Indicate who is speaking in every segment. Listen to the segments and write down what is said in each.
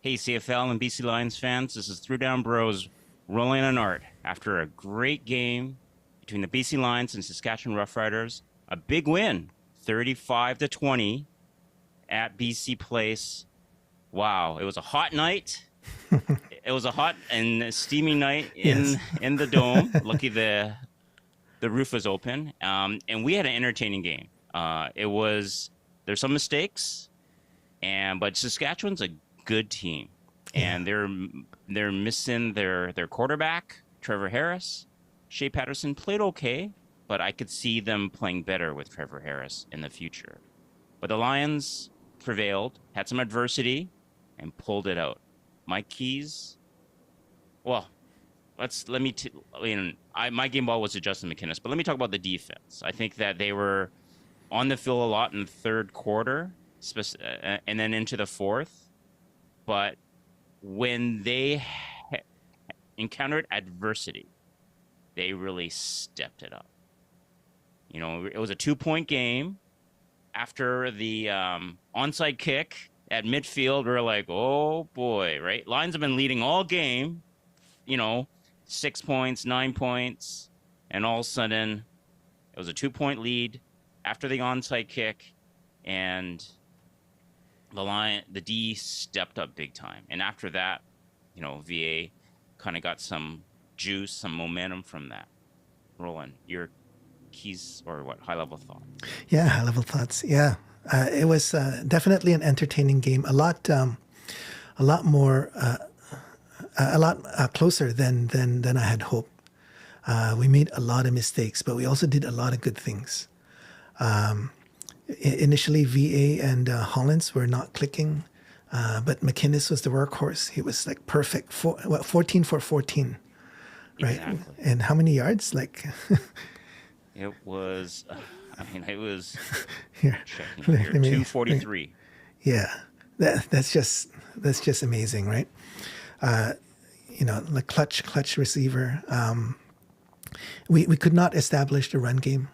Speaker 1: Hey, CFL and BC Lions fans, this is Threw Down Bros rolling on art after a great game between the BC Lions and Saskatchewan Roughriders. A big win, 35-20 at BC Place. Wow, it was a hot night. It was a hot and steamy night
Speaker 2: Yes.
Speaker 1: in the dome. Lucky the roof was open, and we had an entertaining game. It was there's some mistakes, but Saskatchewan's a good team,
Speaker 2: Yeah.
Speaker 1: and they're missing their quarterback Trevor Harris. Shea Patterson played okay, but I could see them playing better with Trevor Harris in the future. But the Lions prevailed, had some adversity, and pulled it out. My keys, well, let me. I mean, my game ball was to Justin McInnes, but let me talk about the defense. I think that they were on the field a lot in the third quarter, and then into the fourth. But when they encountered adversity, they really stepped it up. You know, it was a 2-point game. After the onside kick at midfield, we are like, oh boy, right? Lions have been leading all game, you know, 6 points, 9 points, and all of a sudden it was a 2-point lead after the onside kick, and the D stepped up big time. And after that, you know, VA kind of got some juice, some momentum from that. Roland, your keys or what high level thought?
Speaker 2: Yeah. High level thoughts. Yeah. It was definitely an entertaining game. A lot more, a lot closer than I had hoped. We made a lot of mistakes, but we also did a lot of good things. Initially, VA and Hollins were not clicking, but McInnes was the workhorse. He was like perfect. 14 for 14, right?
Speaker 1: Exactly.
Speaker 2: And how many yards? Like,
Speaker 1: It was, I mean, it was
Speaker 2: here,
Speaker 1: checking here, 243.
Speaker 2: yeah, that's just amazing, right? You know, the clutch receiver. We could not establish the run game.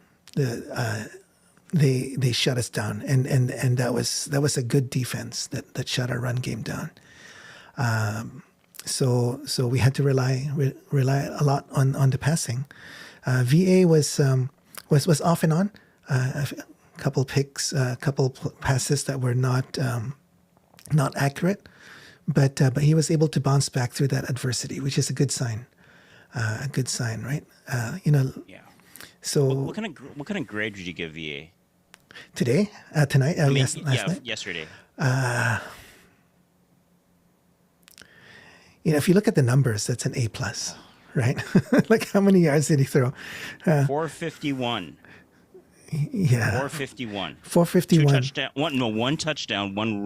Speaker 2: They shut us down, and that was a good defense that shut our run game down. So we had to rely a lot on the passing. VA was off and on. A couple picks, a couple passes that were not accurate, but he was able to bounce back through that adversity, which is a good sign. A good sign, right? You know.
Speaker 1: Yeah.
Speaker 2: So
Speaker 1: What kind of grade did you give VA?
Speaker 2: today, tonight,
Speaker 1: I mean,
Speaker 2: last night.
Speaker 1: yesterday.
Speaker 2: You know, if you look at the numbers, that's an A plus, right? Like how many yards did he throw?
Speaker 1: 451.
Speaker 2: Yeah,
Speaker 1: 451.
Speaker 2: four fifty
Speaker 1: Two
Speaker 2: one.
Speaker 1: touchdown. One touchdown. One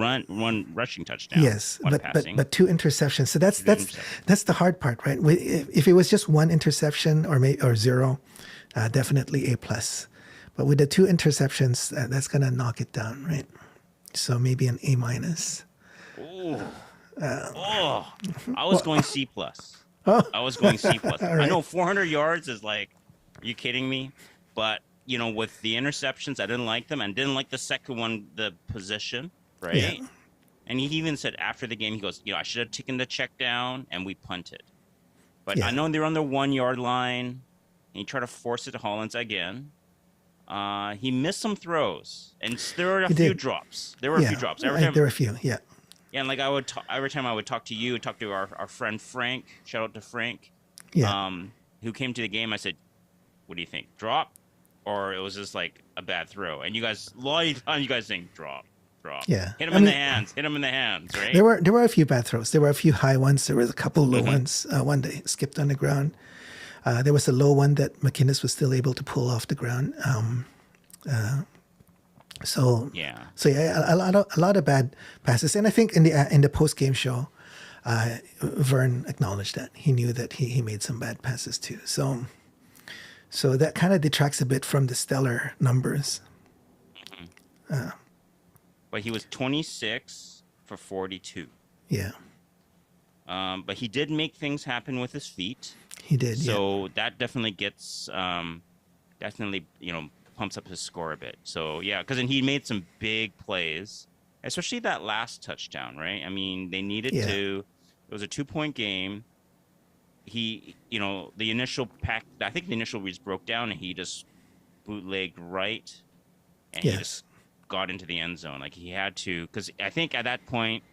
Speaker 1: rushing touchdown.
Speaker 2: Yes,
Speaker 1: One
Speaker 2: but
Speaker 1: passing.
Speaker 2: two interceptions. So that's
Speaker 1: Interceptions.
Speaker 2: that's the hard part, right? If it was just one interception or zero, definitely A plus. But with the two interceptions, that's gonna knock it down, right? So maybe an A minus.
Speaker 1: Oh, I was going C plus. I was going C plus. I
Speaker 2: right.
Speaker 1: know 400 yards is like, are you kidding me? But you know, with the interceptions, I didn't like them, and didn't like the second one, the position, right?
Speaker 2: Yeah.
Speaker 1: And he even said after the game, he goes, you know, I should have taken the check down, and we punted. But
Speaker 2: Yeah.
Speaker 1: I know they're on the 1 yard line, and he tried to force it to Hollins again. He missed some throws, and there were a
Speaker 2: He
Speaker 1: few
Speaker 2: did.
Speaker 1: drops. There were a few drops. Every
Speaker 2: Right,
Speaker 1: time,
Speaker 2: there were a few. Yeah.
Speaker 1: yeah, and like every time I would talk to you, talk to our friend Frank. Shout out to Frank,
Speaker 2: Yeah.
Speaker 1: who came to the game. I said, "What do you think? Drop, or it was just like a bad throw?" And you guys, a lot of times, you guys think drop.
Speaker 2: Yeah.
Speaker 1: Hit him
Speaker 2: I
Speaker 1: in the
Speaker 2: mean,
Speaker 1: hands. Hit him in the hands. Right?
Speaker 2: there were a few bad throws. There were a few high ones. There was a couple low
Speaker 1: Mm-hmm.
Speaker 2: ones. One that skipped on the ground. There was a low one that McInnes was still able to pull off the ground. So
Speaker 1: Yeah.
Speaker 2: yeah, a lot of bad passes, and I think in the post game show, Vern acknowledged that he knew that he made some bad passes too. So that kind of detracts a bit from the stellar numbers.
Speaker 1: But he was 26 for 42.
Speaker 2: Yeah,
Speaker 1: But he did make things happen with his feet.
Speaker 2: he did.
Speaker 1: So that definitely gets, definitely, you know, pumps up his score a bit. So yeah, because he made some big plays especially that last touchdown, right? I mean, they needed
Speaker 2: Yeah.
Speaker 1: to. It was a 2 point game. The initial pack. I think the initial reads broke down, and he just bootlegged right, and he
Speaker 2: Yes.
Speaker 1: just got into the end zone. Like he had to, because I think at that point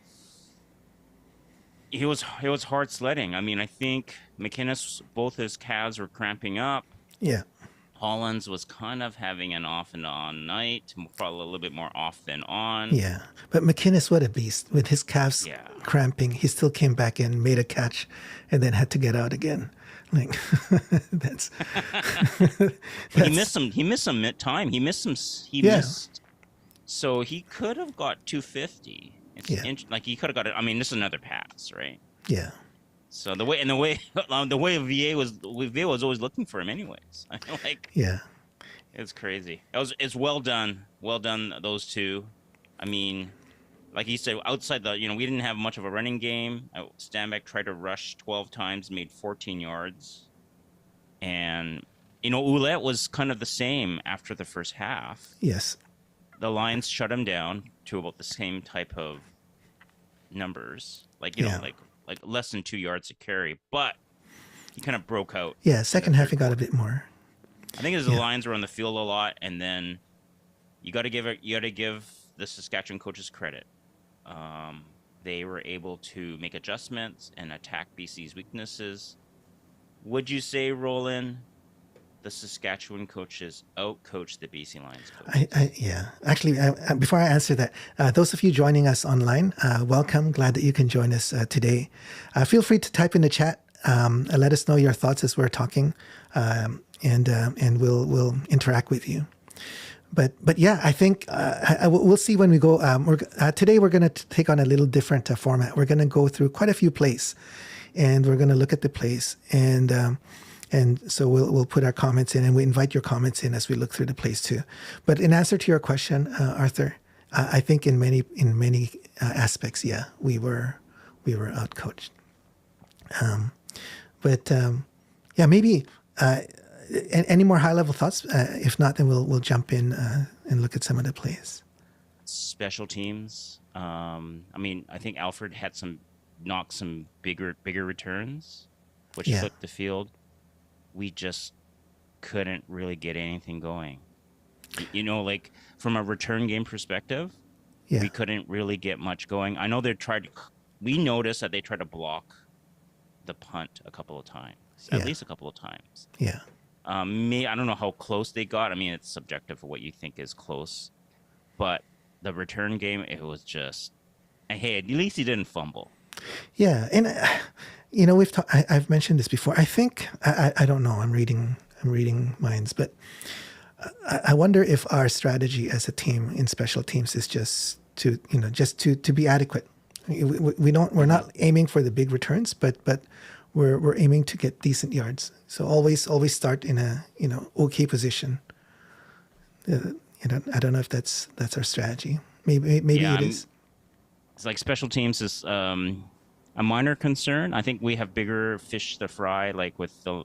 Speaker 1: he was hard sledding. I mean, I think McInnes, both his calves were cramping up.
Speaker 2: Yeah.
Speaker 1: Hollins was kind of having an off and on night, probably a little bit more off than on.
Speaker 2: Yeah. But McInnes, what a beast. With his calves
Speaker 1: Yeah.
Speaker 2: cramping, he still came back in, made a catch, and then had to get out again. Like that's
Speaker 1: But he missed some mid time. He missed some. He
Speaker 2: yeah.
Speaker 1: missed. So he could have got 250.
Speaker 2: Yeah.
Speaker 1: Like he could have got it. I mean, this is another pass, right?
Speaker 2: Yeah.
Speaker 1: So the way VA was always looking for him, anyways. Like
Speaker 2: Yeah.
Speaker 1: it's crazy. It's well done. Well done, those two. I mean, like you said, outside we didn't have much of a running game. Stanback tried to rush 12 times, made 14 yards. And, Ouellette was kind of the same after the first half.
Speaker 2: Yes.
Speaker 1: The Lions shut him down to about the same type of numbers. Like,
Speaker 2: Yeah.
Speaker 1: like less than 2 yards a carry. But he kind of broke out.
Speaker 2: Yeah. Second half, he got a bit more.
Speaker 1: I think as the Lions were on the field a lot, and then you got to give the Saskatchewan coaches credit. They were able to make adjustments and attack BC's weaknesses. Would you say, Roland, the Saskatchewan coaches outcoached the BC Lions coaches?
Speaker 2: Yeah. Actually, before I answer that, those of you joining us online, welcome. Glad that you can join us today. Feel free to type in the chat. Let us know your thoughts as we're talking, and we'll interact with you. But yeah, I think we'll see when we go. Today we're going to take on a little different format. We're going to go through quite a few plays, and we're going to look at the plays, and so we'll put our comments in, and we invite your comments in as we look through the plays too. But in answer to your question, Arthur, I think in many aspects, yeah, we were outcoached. Yeah, maybe. Any more high-level thoughts? If not, then we'll jump in and look at some of the plays.
Speaker 1: Special teams. I mean, I think Alfred had knocked some bigger returns, which flipped the field. We just couldn't really get anything going. Like from a return game perspective, we couldn't really get much going. I know we noticed that they tried to block the punt a couple of times, at least a couple of times.
Speaker 2: Yeah.
Speaker 1: I don't know how close they got. I mean, it's subjective for what you think is close, but the return game, it was just, hey, at least he didn't fumble.
Speaker 2: Yeah, and I've mentioned this before. I think I don't know. I'm reading minds, but I wonder if our strategy as a team in special teams is just to be adequate. We're not aiming for the big returns, but we're aiming to get decent yards. So always start in a okay position. I don't know if that's our strategy. Maybe it is.
Speaker 1: It's like special teams is a minor concern. I think we have bigger fish to fry, like with the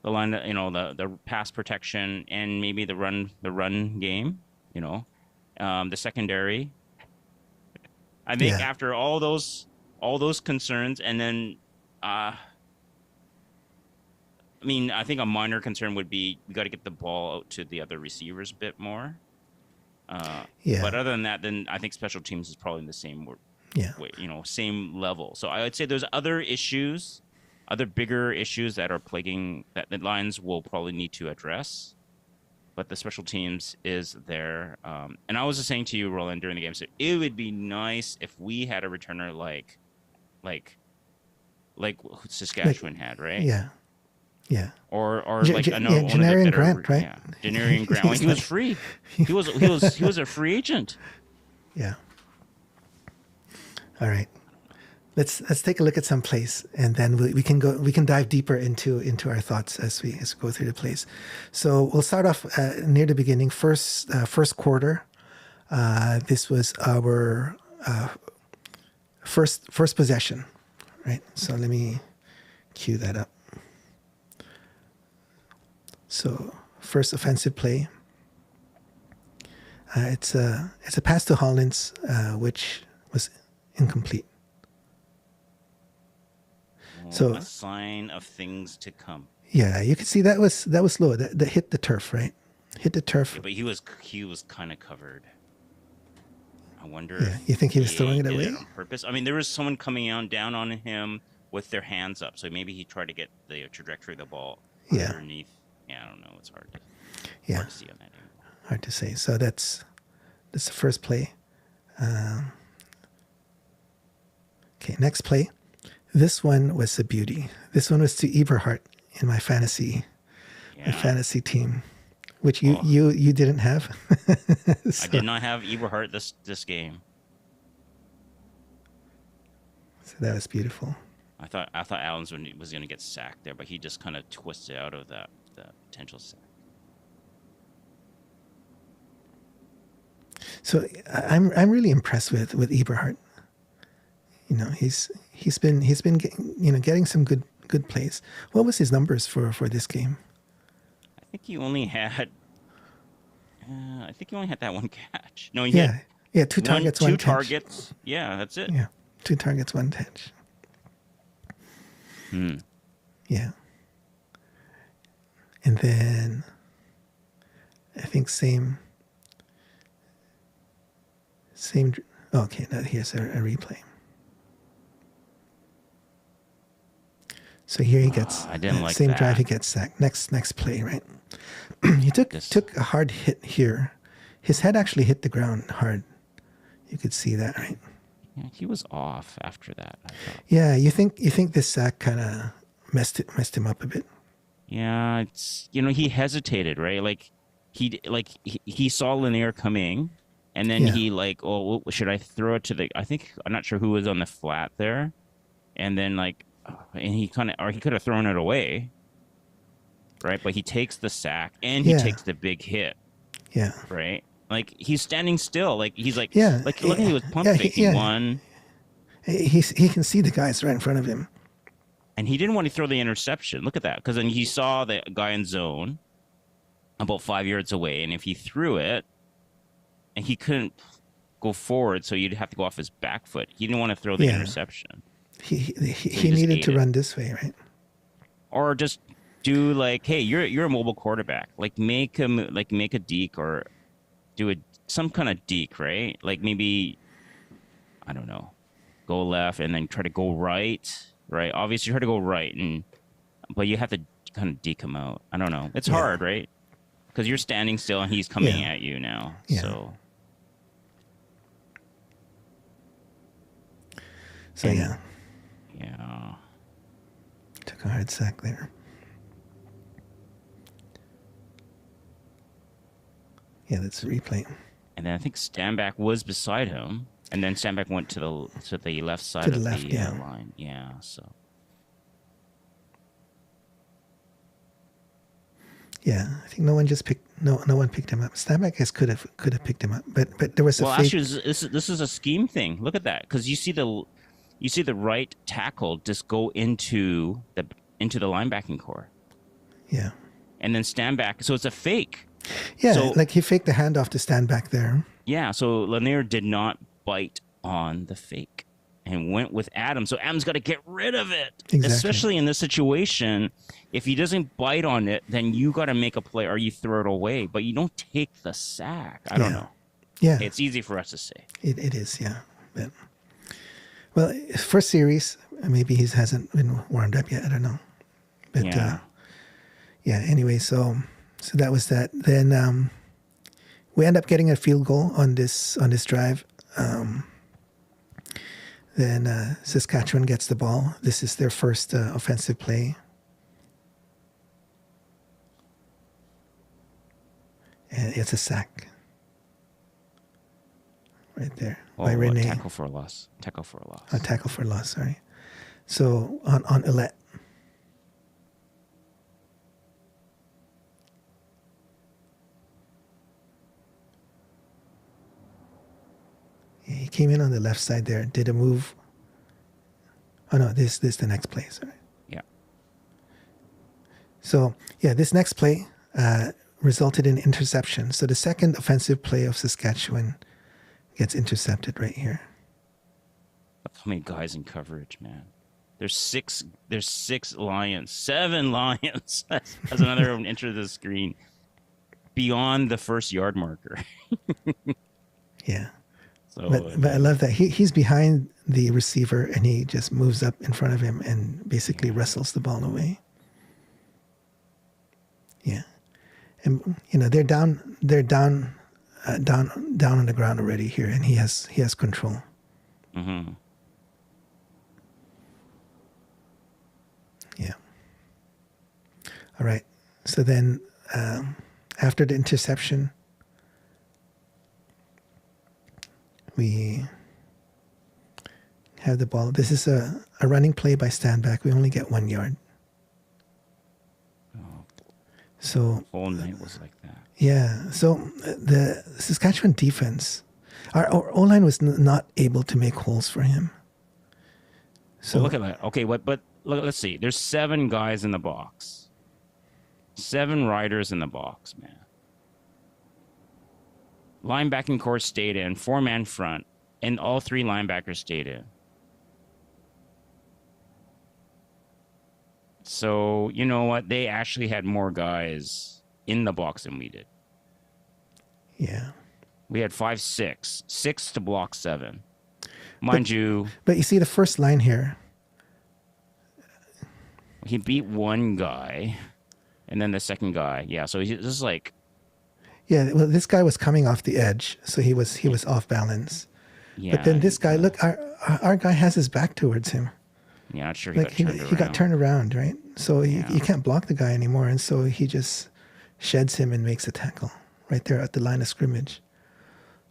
Speaker 1: line, the pass protection and maybe the run game. The secondary. I think after all those concerns, and then I think a minor concern would be we got to get the ball out to the other receivers a bit more. But other than that, then I think special teams is probably in the same way, same level. So I would say there's other bigger issues that are plaguing that the Lions will probably need to address. But the special teams is there. And I was just saying to you, Roland, during the game, so it would be nice if we had a returner like Saskatchewan had, right?
Speaker 2: Yeah. Yeah.
Speaker 1: Or like
Speaker 2: Janarian Grant, right?
Speaker 1: Yeah. Janarian Grant. Well, he was free. He was a free agent.
Speaker 2: Yeah. All right. Let's take a look at some plays, and then we can dive deeper into our thoughts as we go through the plays. So we'll start off near the beginning. First quarter. This was our first possession, right? So let me cue that up. So first offensive play. It's a pass to Hollins, which was incomplete. So
Speaker 1: a sign of things to come.
Speaker 2: yeah, you can see that was low. That hit the turf, right? Hit the turf.
Speaker 1: Yeah, but he was kind of covered. I wonder
Speaker 2: Yeah,
Speaker 1: if
Speaker 2: you think he was
Speaker 1: VA
Speaker 2: throwing it
Speaker 1: did
Speaker 2: away?
Speaker 1: it on purpose. I mean, there was someone coming down on him with their hands up, so maybe he tried to get the trajectory of the ball
Speaker 2: Yeah.
Speaker 1: underneath. Yeah, I don't know. It's hard
Speaker 2: Yeah,
Speaker 1: to see on that angle.
Speaker 2: hard to say. So that's the first play. Okay, next play. This one was a beauty. This one was to Eberhardt in my fantasy team, which you didn't have.
Speaker 1: I did not have Eberhardt this game.
Speaker 2: So that was beautiful.
Speaker 1: I thought Allen was going to get sacked there, but he just kind of twisted out of that potential sack.
Speaker 2: So I'm really impressed with Eberhardt. You know, he's been getting some good plays. What was his numbers for this game?
Speaker 1: I think he only had that one catch. No, he had
Speaker 2: two targets, one
Speaker 1: two
Speaker 2: catch.
Speaker 1: targets. Yeah, that's it.
Speaker 2: Yeah, 2 targets, 1 catch. Yeah. And then I think same. Okay, now here's a replay. So here he gets
Speaker 1: I didn't like
Speaker 2: same
Speaker 1: that.
Speaker 2: drive. He gets sacked. Next play, right? He took a hard hit here. His head actually hit the ground hard. You could see that, right?
Speaker 1: Yeah, he was off after that, I thought.
Speaker 2: Yeah, you think this sack kind of messed him up a bit?
Speaker 1: Yeah, it's he hesitated, right? Like he saw Lanier coming, and then he should I throw it to the? I'm not sure who was on the flat there, and then and he could have thrown it away, right? But he takes the sack and he takes the big hit.
Speaker 2: Yeah.
Speaker 1: Right. Like he's standing still. Like he's look at he was pump faking one.
Speaker 2: He can see the guys right in front of him.
Speaker 1: And he didn't want to throw the interception. Look at that. Because then he saw the guy in zone about 5 yards away. And if he threw it, and he couldn't go forward, so you'd have to go off his back foot. He didn't want to throw the interception.
Speaker 2: He needed to run this way, right?
Speaker 1: Or just do hey, you're a mobile quarterback. Make a deke or do some kind of deke, right? Maybe, I don't know, go left and then try to go right. Right, obviously try to go right, but you have to kind of deke him out. I don't know. It's hard, right? Because you're standing still and he's coming at you now.
Speaker 2: Yeah. So yeah. Took a hard sack there. Yeah, that's a replay.
Speaker 1: And then I think Stanback was beside him. And then Stanback went to the left side of the line. Yeah, so.
Speaker 2: Yeah, I think no one picked him up. Stanback could have picked him up, but there was a fake.
Speaker 1: Actually, this is a scheme thing. Look at that, because you see the right tackle just go into the linebacking core.
Speaker 2: Yeah.
Speaker 1: And then Stanback, so it's a fake.
Speaker 2: Yeah, he faked the handoff to Stanback there.
Speaker 1: Yeah, so Lanier did not bite on the fake and went with Adam. So Adam's got to get rid of it. Exactly. Especially in this situation. If he doesn't bite on it, then you got to make a play or you throw it away. But you don't take the sack. I don't know.
Speaker 2: Yeah.
Speaker 1: It's easy for us to say.
Speaker 2: It is, yeah. But, well, first series, maybe he hasn't been warmed up yet. I don't know. But anyway, so that was that. Then we end up getting a field goal on this drive. Then Saskatchewan gets the ball. This is their first offensive play. And it's a sack. Right there. By Rene.
Speaker 1: Tackle for a loss.
Speaker 2: A tackle for a loss, sorry. So on Elette. He came in on the left side there, did a move. Oh no, this is the next play, sorry.
Speaker 1: Yeah.
Speaker 2: So yeah, this next play, resulted in interception. So the second offensive play of Saskatchewan gets intercepted right here.
Speaker 1: How many guys in coverage, man? There's six Lions. 7 Lions. That's another one enter the screen beyond the first yard marker.
Speaker 2: Yeah.
Speaker 1: So,
Speaker 2: But I love that he's behind the receiver and he just moves up in front of him and basically wrestles the ball away. Yeah, and they're down on the ground already here, and he has control.
Speaker 1: Mm-hmm.
Speaker 2: Yeah. All right. So then after the interception, we have the ball. This is a running play by Standback. We only get 1 yard.
Speaker 1: Oh,
Speaker 2: So
Speaker 1: whole night was like that.
Speaker 2: yeah. So the Saskatchewan defense, our O-line was not able to make holes for him. So
Speaker 1: Well, look at that. Okay, but let's see. There's 7 guys in the box. 7 riders in the box, man. Linebacking core stayed in, 4-man front, and all 3 linebackers stayed in. So, you know what? They actually had more guys in the box than we did.
Speaker 2: yeah.
Speaker 1: We had 5, 6. 6 to block 7. Mind you,
Speaker 2: But you see the first line here.
Speaker 1: he beat one guy, and then the second guy. Yeah, so this is like...
Speaker 2: Yeah, well, this guy was coming off the edge, so he was off balance.
Speaker 1: Yeah,
Speaker 2: But then this guy, look, our guy has his back towards him.
Speaker 1: Yeah, not sure
Speaker 2: Like he got turned around, right? So you can't block the guy anymore, and so he just sheds him and makes a tackle right there at the line of scrimmage.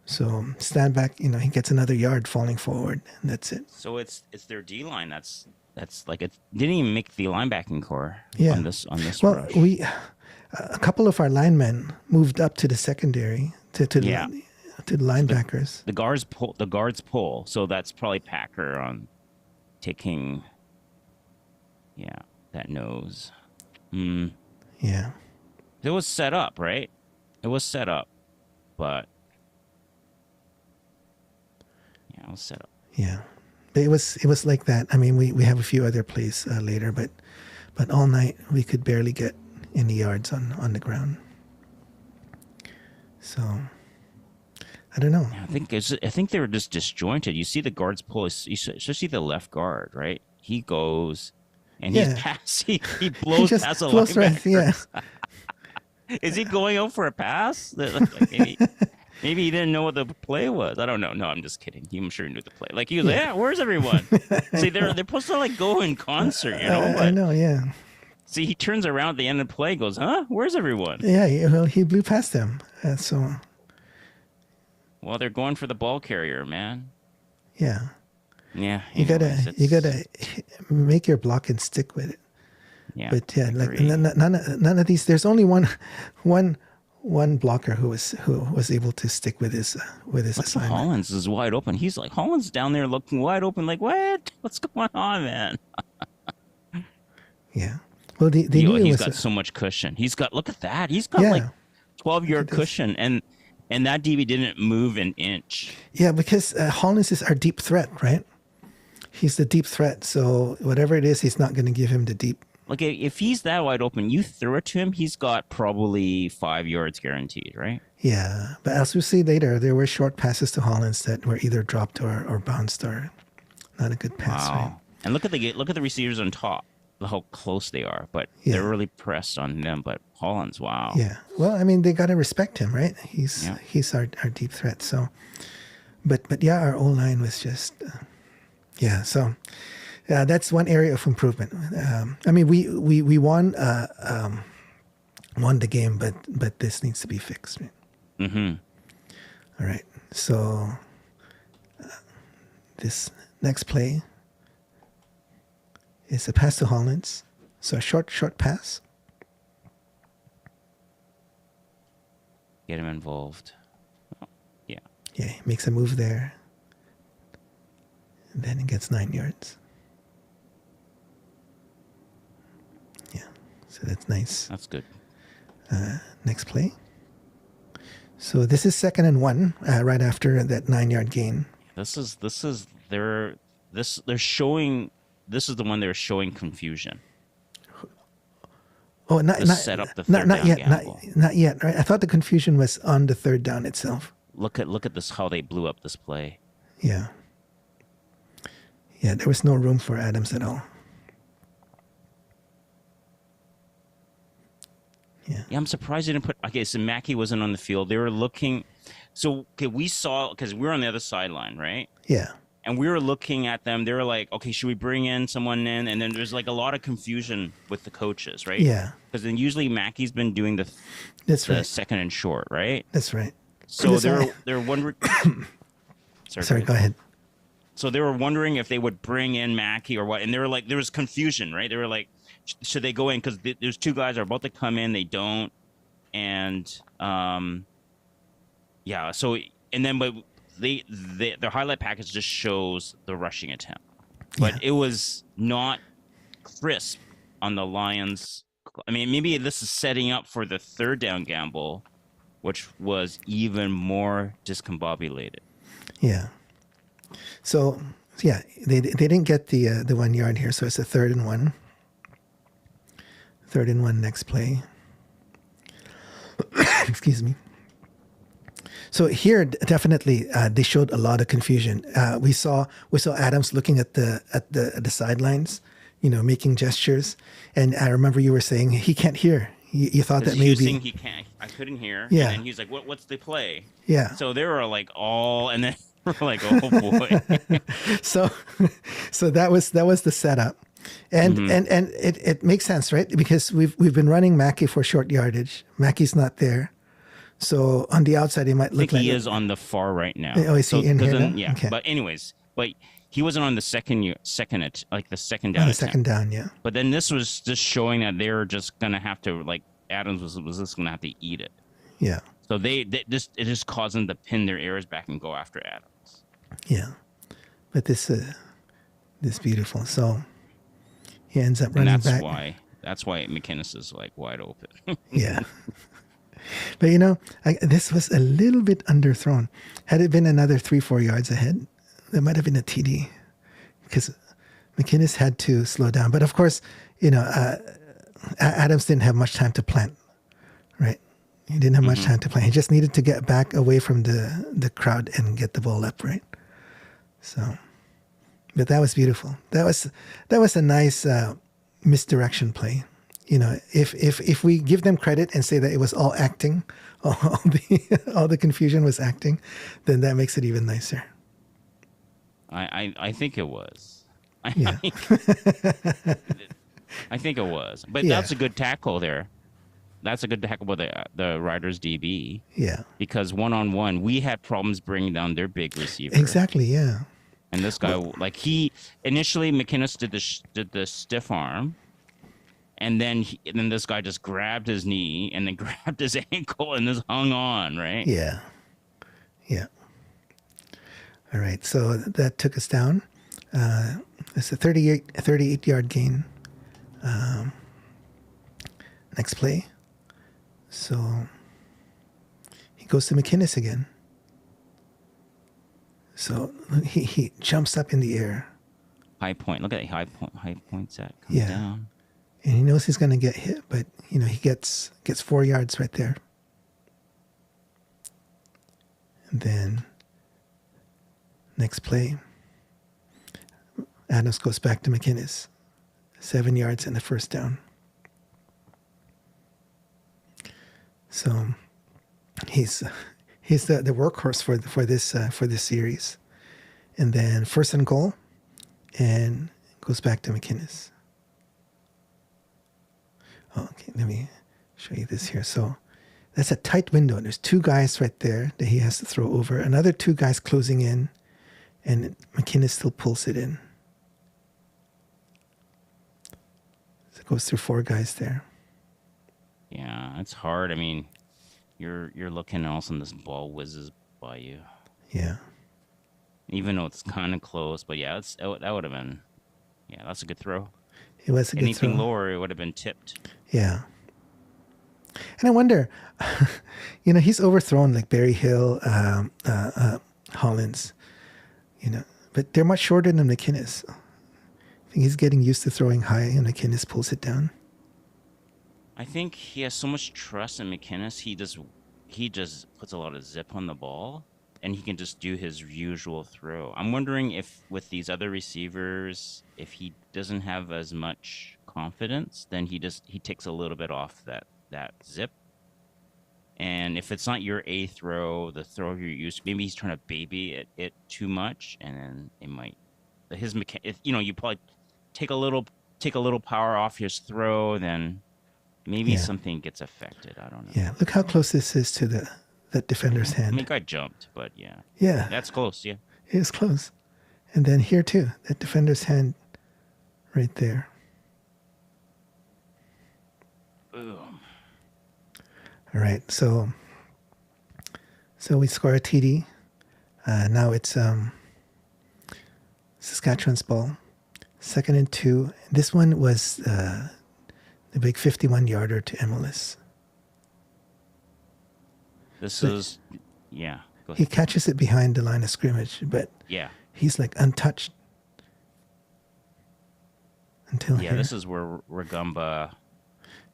Speaker 2: So Standback, he gets another yard falling forward, and that's it.
Speaker 1: So it's their D line that's like it didn't even make the linebacking core
Speaker 2: Yeah.
Speaker 1: on this
Speaker 2: Well,
Speaker 1: rush.
Speaker 2: a couple of our linemen moved up to the secondary to the linebackers.
Speaker 1: The guards pull. So that's probably Packer on taking that nose.
Speaker 2: Yeah.
Speaker 1: It was set up, right? It was set up. But it was set up.
Speaker 2: Yeah. But it was like that. I mean, we have a few other plays later, but all night we could barely get any yards on the ground. So I don't know.
Speaker 1: I think they were just disjointed. You see the guards pull, especially the left guard, right? He goes and he blows
Speaker 2: just
Speaker 1: past a
Speaker 2: blows right,
Speaker 1: linebacker.
Speaker 2: yeah.
Speaker 1: Is he going out for a pass? Like maybe he didn't know what the play was. I don't know. No, I'm just kidding. I'm sure he knew the play. Like he was like, yeah, where's everyone? See, they're supposed to like go in concert,
Speaker 2: I know, yeah.
Speaker 1: See, he turns around at the end of the play, goes, huh? Where's everyone?
Speaker 2: Yeah, well, he blew past them. So.
Speaker 1: Well, they're going for the ball carrier, man.
Speaker 2: Yeah.
Speaker 1: Yeah.
Speaker 2: You gotta make your block and stick with it.
Speaker 1: Yeah.
Speaker 2: But yeah, like none of these. There's only one blocker who was able to stick with his assignment.
Speaker 1: Hollins is wide open. He's like Hollins down there looking wide open. Like what? What's going on, man?
Speaker 2: Yeah. Well, he's
Speaker 1: got so much cushion. Look at that. He's got like 12-yard cushion, and that DB didn't move an inch.
Speaker 2: Yeah, because Hollins is our deep threat, right? He's the deep threat. So whatever it is, he's not going to give him the deep.
Speaker 1: Like if he's that wide open, you throw it to him, he's got probably 5 yards guaranteed, right?
Speaker 2: Yeah, but as we'll see later, there were short passes to Hollins that were either dropped or bounced or not a good pass.
Speaker 1: Wow.
Speaker 2: Right?
Speaker 1: And look at the receivers on top, how close they are, but they're really pressed on them. But Hollins, wow.
Speaker 2: Yeah. Well, I mean, they got to respect him, right? He's our deep threat. So, but yeah, our O-line was just So that's one area of improvement. I mean, we won the game, but this needs to be fixed. Right?
Speaker 1: Mm-hmm.
Speaker 2: All right. So this next play is a pass to Hollins. So a short pass.
Speaker 1: Get him involved. Oh, yeah.
Speaker 2: Yeah, he makes a move there. And then he gets 9 yards. Yeah, so that's nice.
Speaker 1: That's good.
Speaker 2: Next play. So this is 2nd and 1, right after that 9-yard gain.
Speaker 1: This is they're showing this is the one they're showing confusion
Speaker 2: Oh,
Speaker 1: to set up the third
Speaker 2: not
Speaker 1: down
Speaker 2: yet,
Speaker 1: gamble.
Speaker 2: not yet. Right? I thought the confusion was on the 3rd down itself.
Speaker 1: Look at this how they blew up this play.
Speaker 2: Yeah. Yeah, there was no room for Adams at all. Yeah.
Speaker 1: Yeah, I'm surprised they didn't put. Okay, so Mackey wasn't on the field. They were looking. So okay, we saw because we were on the other sideline, right?
Speaker 2: Yeah.
Speaker 1: And we were looking at them. They were like, okay, should we bring in someone in? And then there's like a lot of confusion with the coaches, right?
Speaker 2: Yeah.
Speaker 1: Because then usually Mackey's been doing
Speaker 2: That's
Speaker 1: the
Speaker 2: right.
Speaker 1: second and short, right?
Speaker 2: That's right.
Speaker 1: So
Speaker 2: Listen,
Speaker 1: they're wondering.
Speaker 2: Sorry, go ahead.
Speaker 1: So they were wondering if they would bring in Mackey or what, and they were like, there was confusion, right? They were like, should they go in? Because there's two guys are about to come in, they don't, and yeah. So and then but their highlight package just shows the rushing attempt, but
Speaker 2: Yeah.
Speaker 1: it was not crisp on the Lions. I mean, maybe this is setting up for the third down gamble, which was even more discombobulated.
Speaker 2: Yeah. So yeah, they didn't get the 1 yard here, so it's a 3rd and 1. 3rd and 1 next play. Excuse me. So here, definitely, they showed a lot of confusion. We saw Adams looking at the sidelines, making gestures, and I remember you were saying he can't hear. You thought that maybe
Speaker 1: he can't. I couldn't hear.
Speaker 2: Yeah.
Speaker 1: And then he's like, "What's the play?"
Speaker 2: Yeah.
Speaker 1: So they were like all, and then we're like, "Oh boy."
Speaker 2: So that was the setup, and it makes sense, right? Because we've been running Mackey for short yardage. Mackey's not there, so on the outside he might
Speaker 1: I
Speaker 2: look
Speaker 1: think
Speaker 2: like
Speaker 1: he is on the far right now.
Speaker 2: Oh, is he in here now?
Speaker 1: Yeah.
Speaker 2: Okay.
Speaker 1: But anyways, he wasn't on the second like the second
Speaker 2: on
Speaker 1: down.
Speaker 2: the
Speaker 1: attempt.
Speaker 2: second down. Yeah.
Speaker 1: But then this was just showing that they were just gonna have to like Adams was just gonna have to eat it.
Speaker 2: Yeah.
Speaker 1: So it just caused them to pin their ears back and go after Adams.
Speaker 2: Yeah. But this beautiful. So he ends up
Speaker 1: And
Speaker 2: running back.
Speaker 1: That's why McInnes is like wide open.
Speaker 2: Yeah. But this was a little bit underthrown. Had it been another 3-4 yards ahead, there might have been a TD because McInnes had to slow down. But of course, Adams didn't have much time to plant, right? He didn't have much time to plant. He just needed to get back away from the crowd and get the ball up, right? So, but that was beautiful. That was a nice misdirection play. If we give them credit and say that it was all acting, all the confusion was acting, then that makes it even nicer.
Speaker 1: I think it was.
Speaker 2: Yeah.
Speaker 1: I think it was. But
Speaker 2: Yeah.
Speaker 1: that's a good tackle there. That's a good tackle by the Riders DB.
Speaker 2: Yeah.
Speaker 1: Because one-on-one, we had problems bringing down their big receiver.
Speaker 2: Exactly. Yeah.
Speaker 1: And this guy, initially McInnes did the stiff arm, and then this guy just grabbed his knee and then grabbed his ankle and just hung on, right?
Speaker 2: Yeah. Yeah. All right. So that took us down. It's a 38-yard gain. Next play. So he goes to McInnes again. So he jumps up in the air.
Speaker 1: High point. Look at that high point set. Comes
Speaker 2: Yeah.
Speaker 1: down.
Speaker 2: And he knows he's going to get hit, but he gets 4 yards right there. And then next play, Adams goes back to McInnes. 7 yards and the first down. So he's the workhorse for this series. And then 1st and goal, and goes back to McInnes. Okay, let me show you this here. So that's a tight window. There's 2 guys right there that he has to throw over. Another 2 guys closing in, and McInnes still pulls it in. So it goes through 4 guys there.
Speaker 1: Yeah, it's hard. I mean, you're looking, and all of a sudden this ball whizzes by you.
Speaker 2: Yeah.
Speaker 1: Even though it's kind of close, but yeah, that would have been. Yeah, that's a good throw.
Speaker 2: It was a good
Speaker 1: Anything
Speaker 2: throw.
Speaker 1: lower, it would have been tipped.
Speaker 2: Yeah. And I wonder, he's overthrown like Barry Hill, Hollins, but they're much shorter than McInnes. I think he's getting used to throwing high and McInnes pulls it down.
Speaker 1: I think he has so much trust in McInnes. He just puts a lot of zip on the ball, and he can just do his usual throw. I'm wondering if with these other receivers, if he doesn't have as much confidence, then he takes a little bit off that zip. And if it's not your A throw, the throw you're used to, maybe he's trying to baby it too much, and then it might you probably take a little power off his throw, then maybe something gets affected. I don't know.
Speaker 2: Yeah, look how close this is to that defender's hand.
Speaker 1: I mean, I jumped, but yeah.
Speaker 2: Yeah.
Speaker 1: That's close, yeah.
Speaker 2: It is close. And then here too, that defender's hand right there.
Speaker 1: Boom.
Speaker 2: All right, so we score a TD. Now it's Saskatchewan's ball. 2nd and 2. This one was the big 51-yarder to Emilus.
Speaker 1: Yeah. Go ahead.
Speaker 2: He catches it behind the line of scrimmage, but he's like untouched until here.
Speaker 1: This is where Rugamba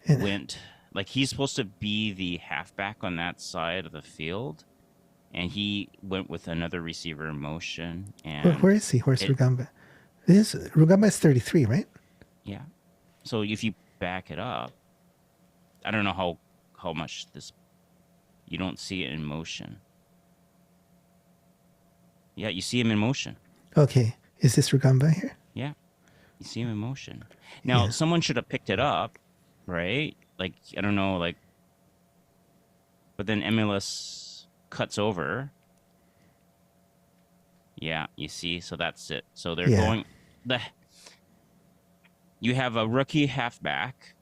Speaker 1: went. Like, he's supposed to be the halfback on that side of the field, and he went with another receiver in motion. And
Speaker 2: where is he? Where's Rugamba? Rugamba is 33, right?
Speaker 1: Yeah. So if you back it up, I don't know how much this. You don't see it in motion. Yeah, you see him in motion.
Speaker 2: Okay. Is this Rugamba here?
Speaker 1: Yeah. You see him in motion. Now, someone should have picked it up, right? Like, I don't know, like... But then Emilus cuts over. Yeah, you see? So that's it. So they're going... You have a rookie halfback,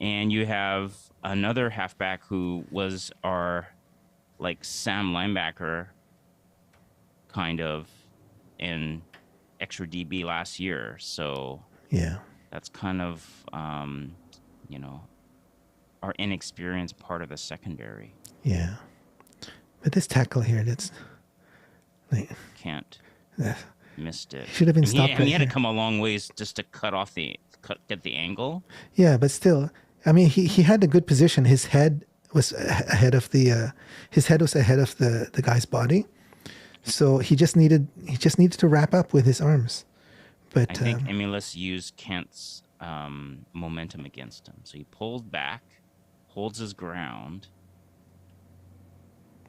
Speaker 1: and you have another halfback who was our, like, Sam linebacker, kind of, in extra DB last year. So that's kind of, our inexperienced part of the secondary.
Speaker 2: Yeah. But this tackle here, that's... like,
Speaker 1: Can't. Missed it.
Speaker 2: Should have been stopped.
Speaker 1: He had to come a long ways just to get the angle.
Speaker 2: Yeah, but still, I mean, he had a good position. His head was ahead of the guy's body, so he just needed to wrap up with his arms. But
Speaker 1: I think Emilus used Kent's momentum against him, so he pulled back, holds his ground.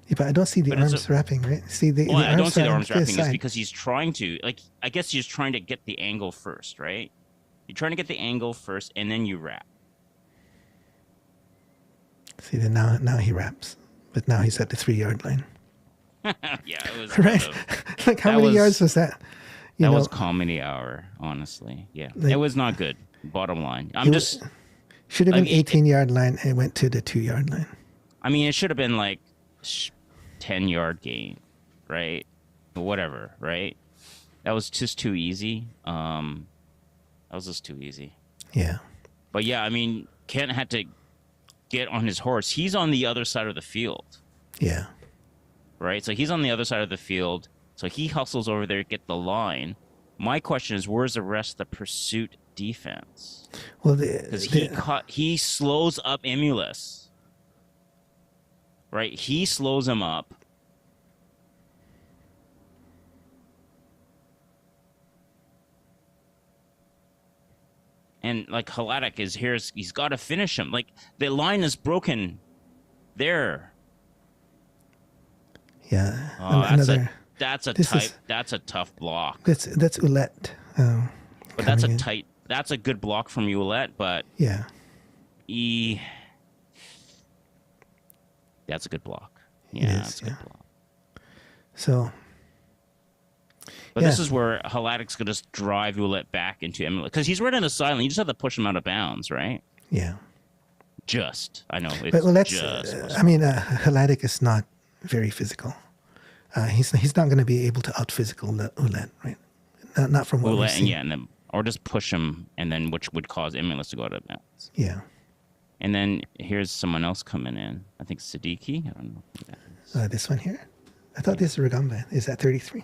Speaker 2: Yeah, but I don't see the arms wrapping, right? See
Speaker 1: I don't see the arms wrapping. It's because he's trying to, like, I guess he's trying to get the angle first, right? You're trying to get the angle first, and then you wrap.
Speaker 2: See, then now he wraps, but now he's at the 3-yard line.
Speaker 1: Yeah, it was
Speaker 2: right. Like, how many yards was that?
Speaker 1: That was comedy hour, honestly. Yeah, like, it was not good. Bottom line,
Speaker 2: should have been 18-yard line, and it went to the 2-yard line.
Speaker 1: I mean, it should have been like 10-yard gain, right? Whatever, right? That was just too easy. That was just too easy.
Speaker 2: Yeah.
Speaker 1: But yeah, I mean, Kent had to get on his horse. He's on the other side of the field.
Speaker 2: Yeah.
Speaker 1: Right? So he's on the other side of the field. So he hustles over there to get the line. My question is, where's the rest of the pursuit defense?
Speaker 2: Well,
Speaker 1: because he slows up Emilus. Right? He slows him up. And, like, Halatic is here. He's got to finish him. Like, the line is broken there.
Speaker 2: Yeah.
Speaker 1: That's a tough block.
Speaker 2: That's Ouellette.
Speaker 1: But that's a good block from Ouellette, but that's a good block. Yeah, that's a good block.
Speaker 2: So,
Speaker 1: but this is where Halatic's going to just drive Ouellette back into Emilus, because he's right on the sideline. You just have to push him out of bounds, right?
Speaker 2: Yeah.
Speaker 1: I know.
Speaker 2: But Halatic is not very physical. He's not going to be able to out physical Ouellette, right? Not from what we've seen.
Speaker 1: Or just push him, and then which would cause Emilus to go out of bounds.
Speaker 2: Yeah.
Speaker 1: And then here's someone else coming in. I think Siddiqui. I don't know who that is.
Speaker 2: This one here. I thought this was Rugamba. Is that 33?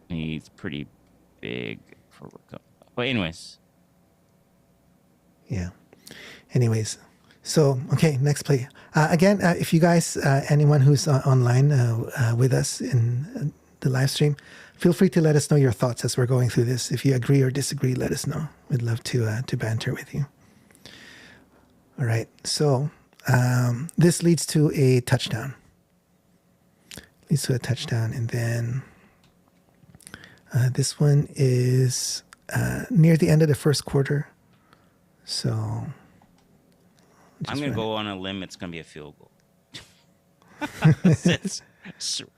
Speaker 1: He's pretty big for Rugamba. But anyways.
Speaker 2: Yeah. Anyways. So, okay, next play. Again, if you guys, anyone who's online with us in the live stream, feel free to let us know your thoughts as we're going through this. If you agree or disagree, let us know. We'd love to banter with you. All right. So this leads to a touchdown. And then this one is near the end of the first quarter. So
Speaker 1: I'm going to go on a limb. It's going to be a field goal. Since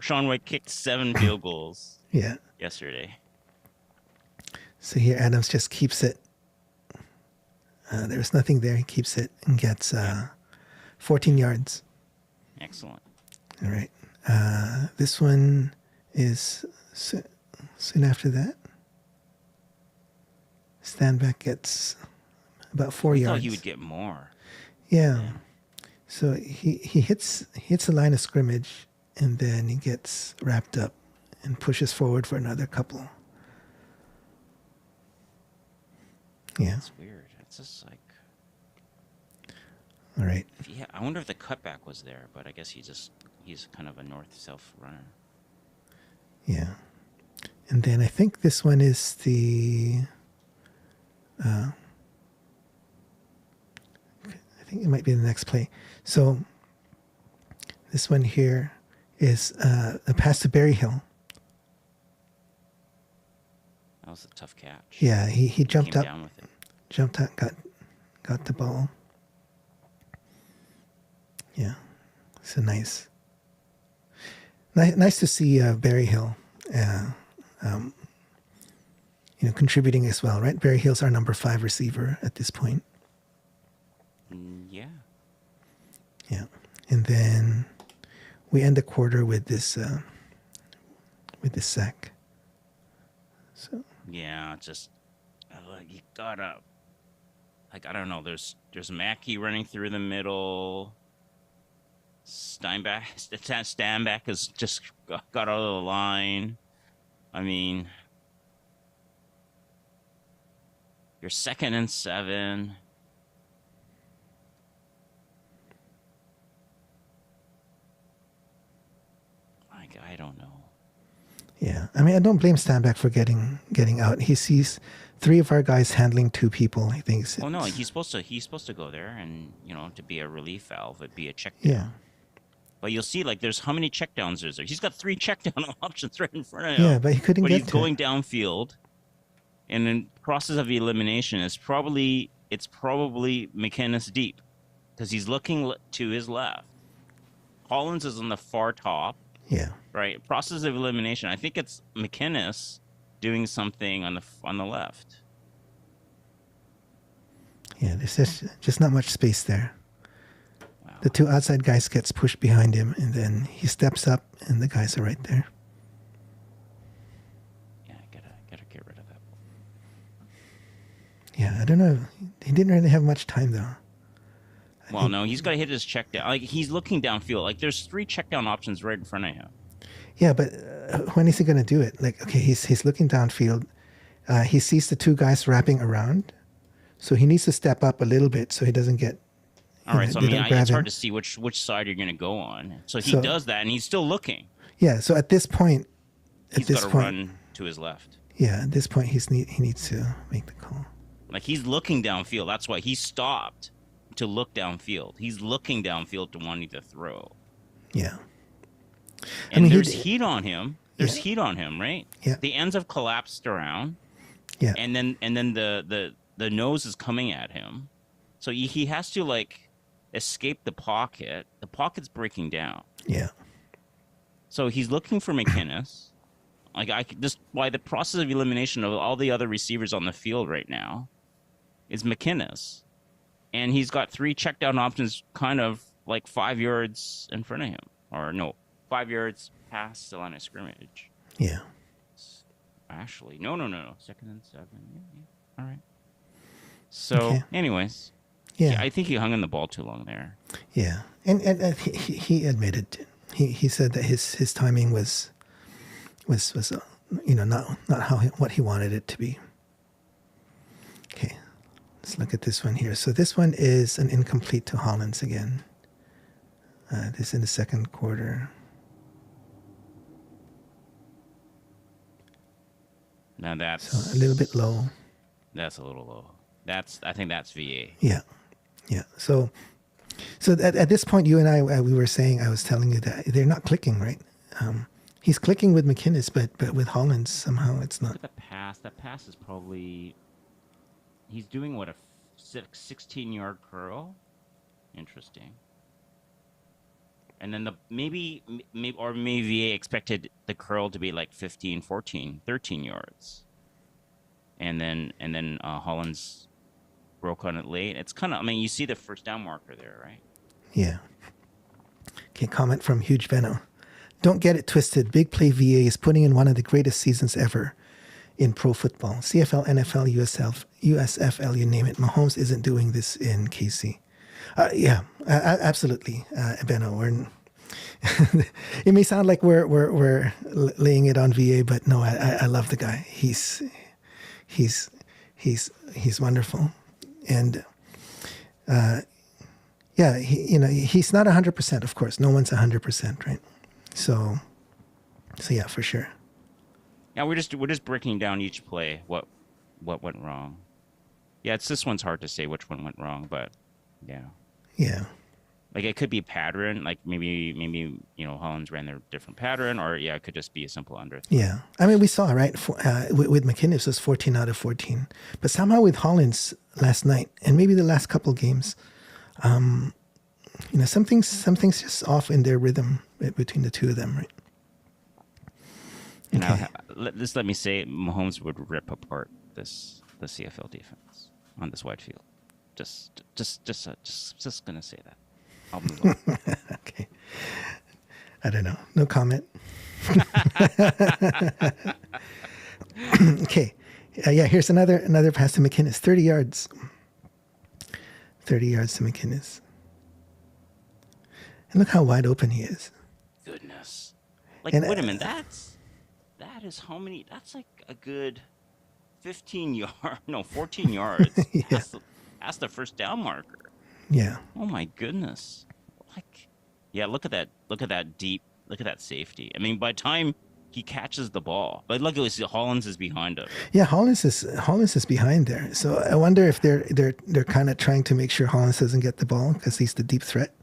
Speaker 1: Sean White kicked 7 field goals yesterday.
Speaker 2: So here Adams just keeps it. There's nothing there. He keeps it and gets 14 yards.
Speaker 1: Excellent.
Speaker 2: All right. This one is soon after that. Standback gets about 4 yards.
Speaker 1: I thought he would get more.
Speaker 2: Yeah. So he hits the line of scrimmage, and then he gets wrapped up and pushes forward for another couple. Yeah.
Speaker 1: That's weird. It's just like.
Speaker 2: All right.
Speaker 1: Yeah, I wonder if the cutback was there, but I guess he's kind of a north-south runner.
Speaker 2: Yeah. And then I think this one is the. I think it might be the next play. So this one here is a pass to Berryhill.
Speaker 1: That was a tough catch.
Speaker 2: Yeah, he jumped up,
Speaker 1: down with it.
Speaker 2: jumped up, got the ball. Yeah, so nice to see Berryhill, contributing as well, right? Berryhill's our number 5 receiver at this point.
Speaker 1: Yeah.
Speaker 2: Yeah, and then we end the quarter with this sack. So
Speaker 1: yeah, just you gotta, like, I don't know. There's Mackey running through the middle. Steinbach has just got out of the line. I mean, you're 2nd and 7. I don't know.
Speaker 2: Yeah, I mean, I don't blame Steinbach for getting out. He sees 3 of our guys handling 2 people. He thinks.
Speaker 1: Oh no, he's supposed to go there and to be a relief valve, it'd be a check down.
Speaker 2: Yeah.
Speaker 1: But you'll see, like, there's how many checkdowns is there? He's got 3 checkdown options right in front of him.
Speaker 2: Yeah, but he couldn't get to it.
Speaker 1: But he's going downfield, and in process of elimination, it's probably McInnes deep, because he's looking to his left. Collins is on the far top.
Speaker 2: Yeah.
Speaker 1: Right. Process of elimination. I think it's McInnes doing something on the left.
Speaker 2: Yeah, there's just not much space there.
Speaker 1: Wow.
Speaker 2: The 2 outside guys gets pushed behind him, and then he steps up, and the guys are right there.
Speaker 1: Yeah, I gotta get rid of that.
Speaker 2: Yeah, I don't know. He didn't really have much time though.
Speaker 1: Well, no, he's got to hit his check down. Like, he's looking downfield. Like, there's 3 check down options right in front of him.
Speaker 2: Yeah, but when is he going to do it? Like, okay, he's looking downfield. He sees the 2 guys wrapping around, so he needs to step up a little bit so he doesn't get.
Speaker 1: All right, so I mean, it's hard to see which side you're going to go on. So he does that, and he's still looking.
Speaker 2: Yeah, so at this point,
Speaker 1: he's got to run to his left.
Speaker 2: Yeah, at this point, he needs to make the call.
Speaker 1: Like, he's looking downfield. That's why he stopped to look downfield. He's looking downfield to wanting to throw.
Speaker 2: Yeah.
Speaker 1: And there's heat on him. There's heat on him, right?
Speaker 2: Yeah.
Speaker 1: The ends have collapsed around.
Speaker 2: Yeah.
Speaker 1: And then the nose is coming at him. So he has to, like, escape the pocket. The pocket's breaking down.
Speaker 2: Yeah.
Speaker 1: So he's looking for McInnes. Just by the process of elimination of all the other receivers on the field right now is McInnes. And he's got 3 check down options kind of like 5 yards in front of him. Or no, 5 yards past the line of scrimmage.
Speaker 2: Yeah.
Speaker 1: Actually, no. 2nd and 7. Yeah. All right. So, anyways.
Speaker 2: Yeah.
Speaker 1: I think he hung on the ball too long there.
Speaker 2: Yeah. And he admitted, he said that his timing was not what he wanted it to be. Okay. Let's look at this one here. So this one is an incomplete to Hollins again. This in the second quarter.
Speaker 1: Now that's
Speaker 2: So a little bit low.
Speaker 1: That's a little low. I think that's VA.
Speaker 2: Yeah. Yeah. So at this point, you and I were saying, I was telling you that they're not clicking, right? He's clicking with McInnes, but with Hollins, somehow it's not.
Speaker 1: Look at the pass. That pass is probably... He's doing, what, a 16-yard curl? Interesting. And then maybe VA expected the curl to be like 15, 14, 13 yards. And then Hollins broke on it late. It's kind of, I mean, you see the first down marker there, right?
Speaker 2: Yeah. Okay, comment from Huge Venno. Don't get it twisted. Big Play VA is putting in one of the greatest seasons ever in pro football. CFL, NFL, USFL, you name it. Mahomes isn't doing this in KC. Yeah, absolutely, Benno. It may sound like we're laying it on VA, but no, I love the guy. He's wonderful, and yeah, he's not 100%. Of course, no one's 100%, right? So yeah, for sure.
Speaker 1: Yeah, we're just breaking down each play. What went wrong? Yeah, this one's hard to say which one went wrong, but yeah.
Speaker 2: Yeah.
Speaker 1: Like it could be pattern, like maybe Hollins ran their different pattern, or yeah, it could just be a simple under.
Speaker 2: Yeah, I mean we saw right with McInnes it was 14 out of 14, but somehow with Hollins last night and maybe the last couple games, something's just off in their rhythm between the two of them, right? Okay.
Speaker 1: Now, let me say, Mahomes would rip apart the CFL defense on this wide field. Just gonna say that. I'll move on.
Speaker 2: Okay. I don't know. No comment. Okay. Yeah, here's another pass to McInnes. 30 yards. 30 yards to McInnes. And look how wide open he is.
Speaker 1: Goodness. Like,
Speaker 2: And,
Speaker 1: wait a minute. That is how many? That's like a good 14 yards.
Speaker 2: Yeah.
Speaker 1: That's the first down marker.
Speaker 2: Yeah.
Speaker 1: Oh my goodness. Like, yeah, look at that safety. I mean, by the time he catches the ball, but look, Hollins is behind him.
Speaker 2: Yeah, Hollins is behind there. So I wonder if they're kind of trying to make sure Hollins doesn't get the ball because he's the deep threat,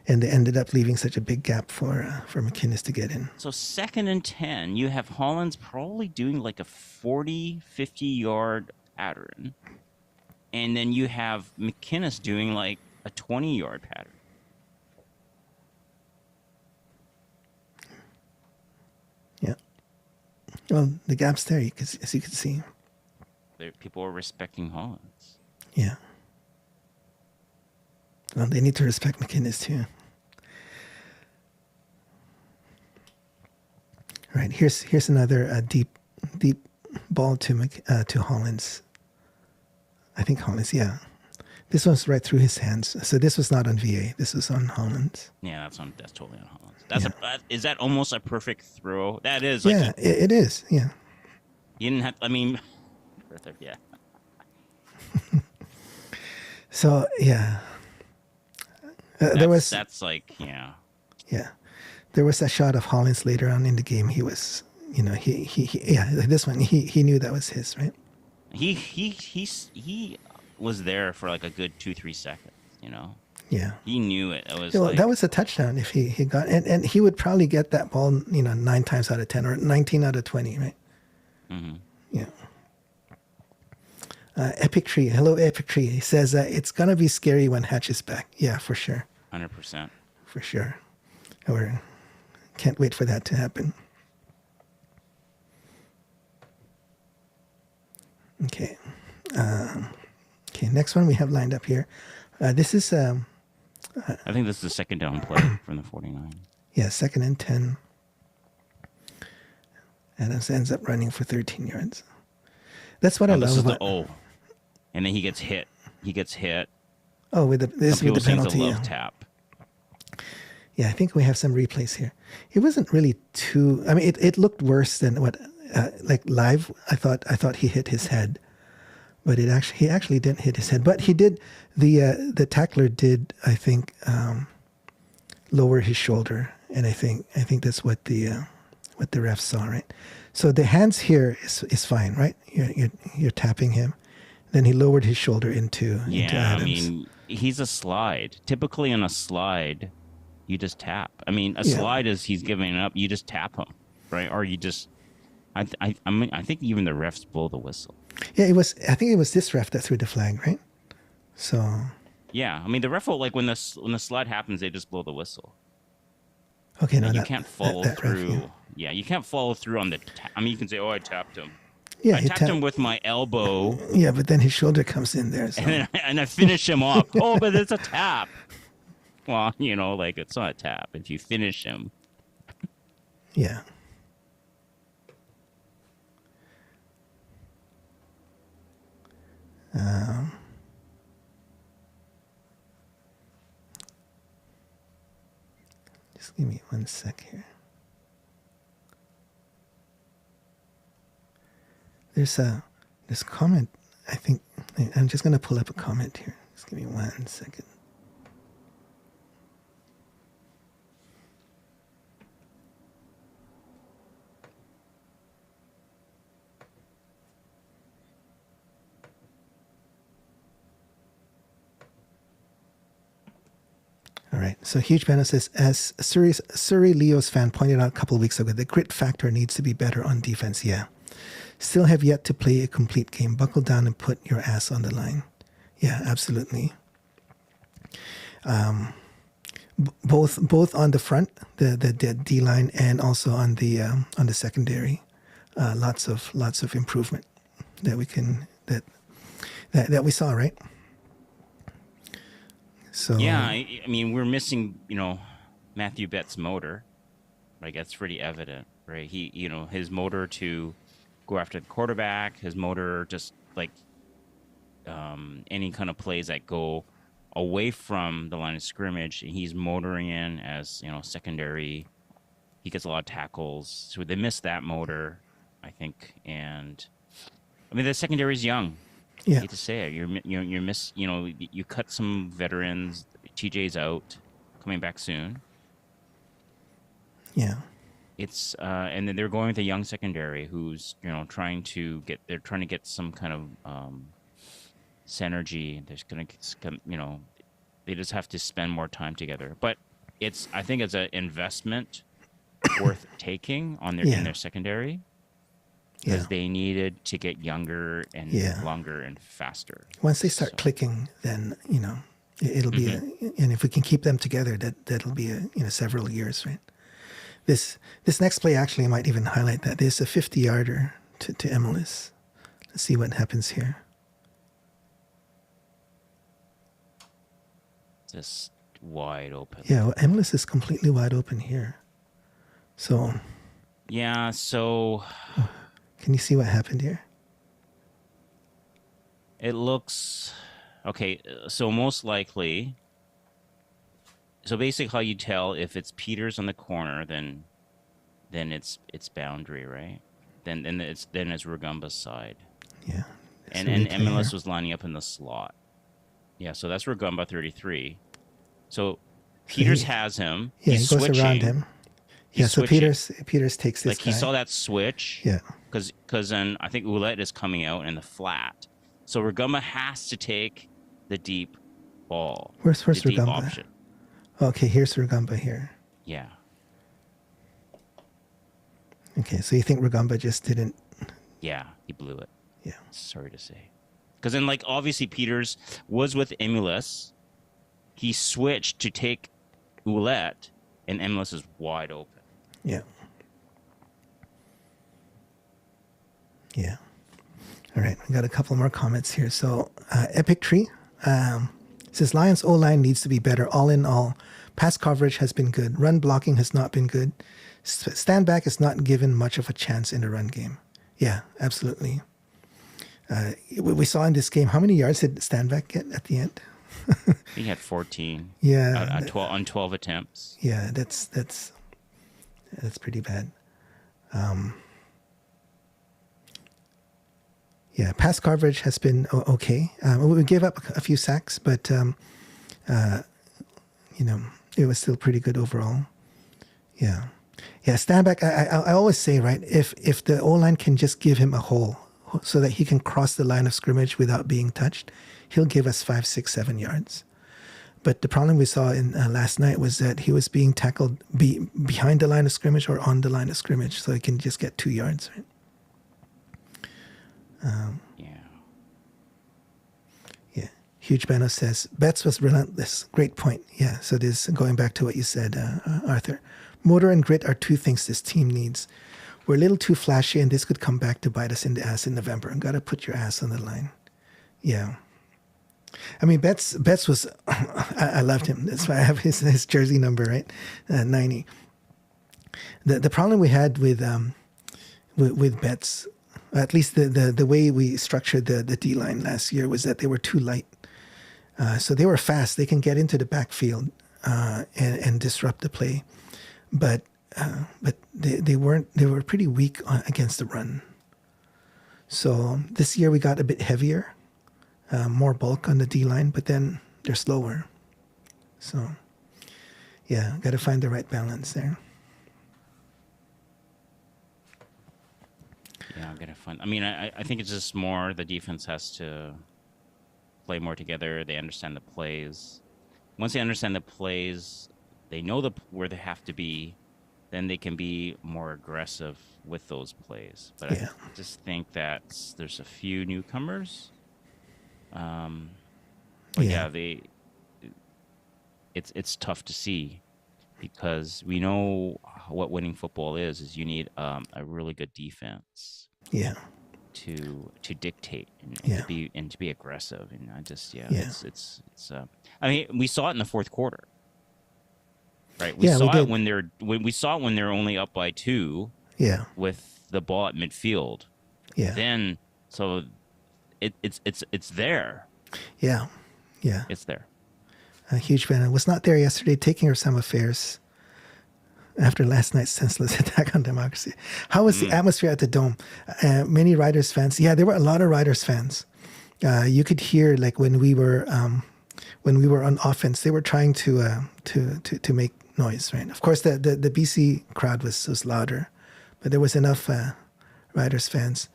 Speaker 2: and they ended up leaving such a big gap for McInnes to get in.
Speaker 1: So 2nd and 10, you have Hollins probably doing like a 40, 50-yard pattern, and then you have McInnes doing like a 20-yard pattern.
Speaker 2: Yeah. Well, the gap's there, as you can see.
Speaker 1: People are respecting Hollins.
Speaker 2: Yeah. Well, they need to respect McInnes too. All right, here's another deep ball to Hollins. I think Hollins, yeah. This one's right through his hands. So this was not on VA. This was on Hollins.
Speaker 1: Yeah, that's totally on Hollins. Is that almost a perfect throw? That is.
Speaker 2: Like yeah, it is. Yeah.
Speaker 1: You didn't have. I mean, yeah.
Speaker 2: So yeah.
Speaker 1: That's like yeah.
Speaker 2: Yeah, there was that shot of Hollins later on in the game. He was, this one he knew that was his, right?
Speaker 1: He was there for like a good 2-3 seconds,
Speaker 2: Yeah.
Speaker 1: He knew it. It was
Speaker 2: that was a touchdown if he got, and he would probably get that ball, 9 times out of 10 or 19 out of 20, right?
Speaker 1: Mm-hmm.
Speaker 2: Yeah. Epic Tree, hello Epic Tree. He says it's gonna be scary when Hatch is back. Yeah, for sure.
Speaker 1: 100%.
Speaker 2: For sure. Can't wait for that to happen. Okay. Okay. Next one we have lined up here. This is.
Speaker 1: I think this is the second down play from the 49.
Speaker 2: Yeah, 2nd and 10. Adams ends up running for 13 yards. That's what I love about.
Speaker 1: And then he gets hit.
Speaker 2: Oh, with
Speaker 1: Some
Speaker 2: the
Speaker 1: people say it's a
Speaker 2: penalty.
Speaker 1: love
Speaker 2: Yeah.
Speaker 1: tap.
Speaker 2: Yeah, I think we have some replays here. It wasn't really too. I mean, it looked worse than what like live. I thought he hit his head, but he actually didn't hit his head. But he did. The tackler did, I think, lower his shoulder, and I think that's what the ref saw, right? So the hands here is fine, right? You're tapping him. Then he lowered his shoulder into
Speaker 1: Yeah,
Speaker 2: Adams.
Speaker 1: I mean, he's a slide. Typically in a slide, you just tap. I mean, a
Speaker 2: Yeah.
Speaker 1: slide is he's giving it up. You just tap him, right? Or you just. I mean, I think even the refs blow the whistle.
Speaker 2: Yeah, it was. I think it was this ref that threw the flag, right? So.
Speaker 1: Yeah, I mean, the ref will, like when the slide happens, they just blow the whistle.
Speaker 2: Okay, no,
Speaker 1: And you
Speaker 2: that,
Speaker 1: can't follow
Speaker 2: that ref,
Speaker 1: through. Yeah, you can't follow through on the. I mean, you can say, "Oh, I tapped him."
Speaker 2: Yeah,
Speaker 1: I tapped him with my elbow,
Speaker 2: Yeah, but then his shoulder comes in there. So.
Speaker 1: and I finish him off. Oh, but it's a tap. Well, you know, like it's not a tap if you finish him.
Speaker 2: Yeah. Just give me 1 sec here. There's a comment. I think I'm just gonna pull up a comment here. Just give me 1 second. All right. So Huge Banner says, as Surrey Leos fan pointed out a couple of weeks ago, the grit factor needs to be better on defense. Yeah. Still have yet to play a complete game. Buckle down and put your ass on the line. Yeah, absolutely. Both on the front, the D line, and also on the secondary. Lots of improvement that we can that we saw, right? So
Speaker 1: Yeah, I mean, we're missing, Matthew Bett's motor. Like that's pretty evident, right? He, his motor to go after the quarterback, his motor just like any kind of plays that go away from the line of scrimmage, he's motoring in as, secondary. He gets a lot of tackles. So they missed that motor, I think. And I mean, the secondary is young.
Speaker 2: yeah,
Speaker 1: I hate to say it. You cut some veterans. TJ's out, coming back soon.
Speaker 2: yeah,
Speaker 1: It's and then they're going with a young secondary who's trying to get some kind of synergy. There's gonna they just have to spend more time together. But I think it's an investment worth taking on their in their secondary. Because they needed to get younger and longer and faster.
Speaker 2: Once they start clicking, then it'll be and if we can keep them together, that'll be several years, right? This next play actually might even highlight that. There's a 50-yarder to Emilus. Let's see what happens here.
Speaker 1: Just wide open.
Speaker 2: Yeah, well, Emilus is completely wide open here. So.
Speaker 1: Yeah. So.
Speaker 2: Can you see what happened here?
Speaker 1: It looks okay. So most likely. So basically, how you tell if it's Peters on the corner, then it's boundary, right? Then it's Rugumba's side.
Speaker 2: Yeah.
Speaker 1: And Emilus was lining up in the slot. Yeah, so that's Rugumba 33. So Peters has him.
Speaker 2: Yeah,
Speaker 1: he's
Speaker 2: he goes
Speaker 1: switching.
Speaker 2: around him. Yeah, so Peters takes this
Speaker 1: like he saw that switch.
Speaker 2: Yeah.
Speaker 1: Because then I think Ouellette is coming out in the flat. So Rugumba has to take the deep ball.
Speaker 2: Where's
Speaker 1: the deep
Speaker 2: Rugumba?
Speaker 1: Option.
Speaker 2: Okay, here's Rugumba here.
Speaker 1: Yeah.
Speaker 2: Okay, so you think Rugumba just didn't...
Speaker 1: Yeah, he blew it.
Speaker 2: Yeah.
Speaker 1: Sorry to say. Because then, like, obviously Peters was with Emilus. He switched to take Ouellette, and Emilus is wide open.
Speaker 2: Yeah. Yeah. All right, we got a couple more comments here. So, Epic Tree says, Lions O-line needs to be better. All in all, pass coverage has been good. Run blocking has not been good. Stand back is not given much of a chance in the run game. Yeah, absolutely. We saw in this game, how many yards did stand back get at the end?
Speaker 1: He had 14.
Speaker 2: Yeah,
Speaker 1: On 12 attempts.
Speaker 2: yeah, that's pretty bad. Yeah, pass coverage has been okay. We gave up a few sacks, but you know, it was still pretty good overall. Yeah, yeah. Stand back. I always say, right, if the O line can just give him a hole so that he can cross the line of scrimmage without being touched, he'll give us 5, 6, 7 yards. But the problem we saw in last night was that he was being tackled behind the line of scrimmage or on the line of scrimmage, so he can just get 2 yards. Right?
Speaker 1: Yeah.
Speaker 2: Yeah. Huge Bano says, Betts was relentless. Great point. Yeah. So this, going back to what you said, Arthur, motor and grit are two things this team needs. We're a little too flashy, and this could come back to bite us in the ass in November. Got to put your ass on the line. Yeah. I mean, Betts was, I loved him. That's why I have his jersey number, right? 90. The problem we had with Betts, at least the way we structured the D line last year, was that they were too light. So they were fast. They can get into the backfield and disrupt the play, but they weren't. They were pretty weak against the run. So this year we got a bit heavier. More bulk on the D line, but then they're slower. So, yeah, got to find the right balance there.
Speaker 1: Yeah, I'm gonna find. I mean, I think it's just more the defense has to play more together. They understand the plays. Once they understand the plays, they know where they have to be. Then they can be more aggressive with those plays. But
Speaker 2: Yeah.
Speaker 1: I just think that there's a few newcomers. But
Speaker 2: Yeah.
Speaker 1: it's tough to see because we know what winning football is you need a really good defense
Speaker 2: Yeah.
Speaker 1: to dictate and
Speaker 2: Yeah.
Speaker 1: to be aggressive. And I just
Speaker 2: Yeah.
Speaker 1: it's I mean, we saw it in the fourth quarter, right?
Speaker 2: Yeah, we did.
Speaker 1: We saw it when they're only up by 2
Speaker 2: Yeah.
Speaker 1: with the ball at midfield.
Speaker 2: Yeah.
Speaker 1: Then so it's there.
Speaker 2: Yeah. Yeah.
Speaker 1: It's there.
Speaker 2: A huge fan. I was not there yesterday taking her some affairs after last night's senseless attack on democracy. How was the atmosphere at the Dome? Many Riders fans. Yeah, there were a lot of Riders fans. You could hear, like, when we were on offense, they were trying to make noise, right? Of course, the BC crowd was louder, but there was enough Riders fans.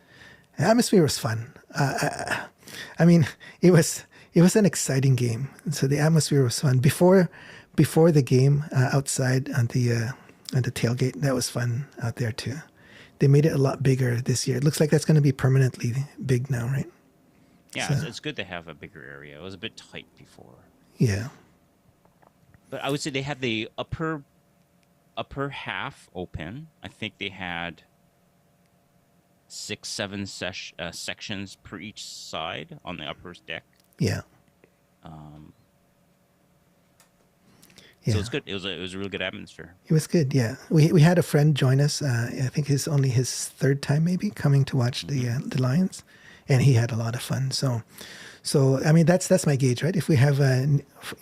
Speaker 2: The atmosphere was fun. I mean, it was an exciting game. So the atmosphere was fun. Before the game, outside on the tailgate, that was fun out there too. They made it a lot bigger this year. It looks like that's going to be permanently big now, right?
Speaker 1: Yeah,
Speaker 2: So,
Speaker 1: it's good to have a bigger area. It was a bit tight before.
Speaker 2: yeah.
Speaker 1: But I would say they had the upper half open. I think they had 6, 7 sections per each side on the upper deck.
Speaker 2: Yeah.
Speaker 1: So it's good. It was a really good atmosphere.
Speaker 2: It was good. Yeah, we had a friend join us. I think it's only his third time maybe coming to watch the Lions, and he had a lot of fun. So I mean that's my gauge, right? If we have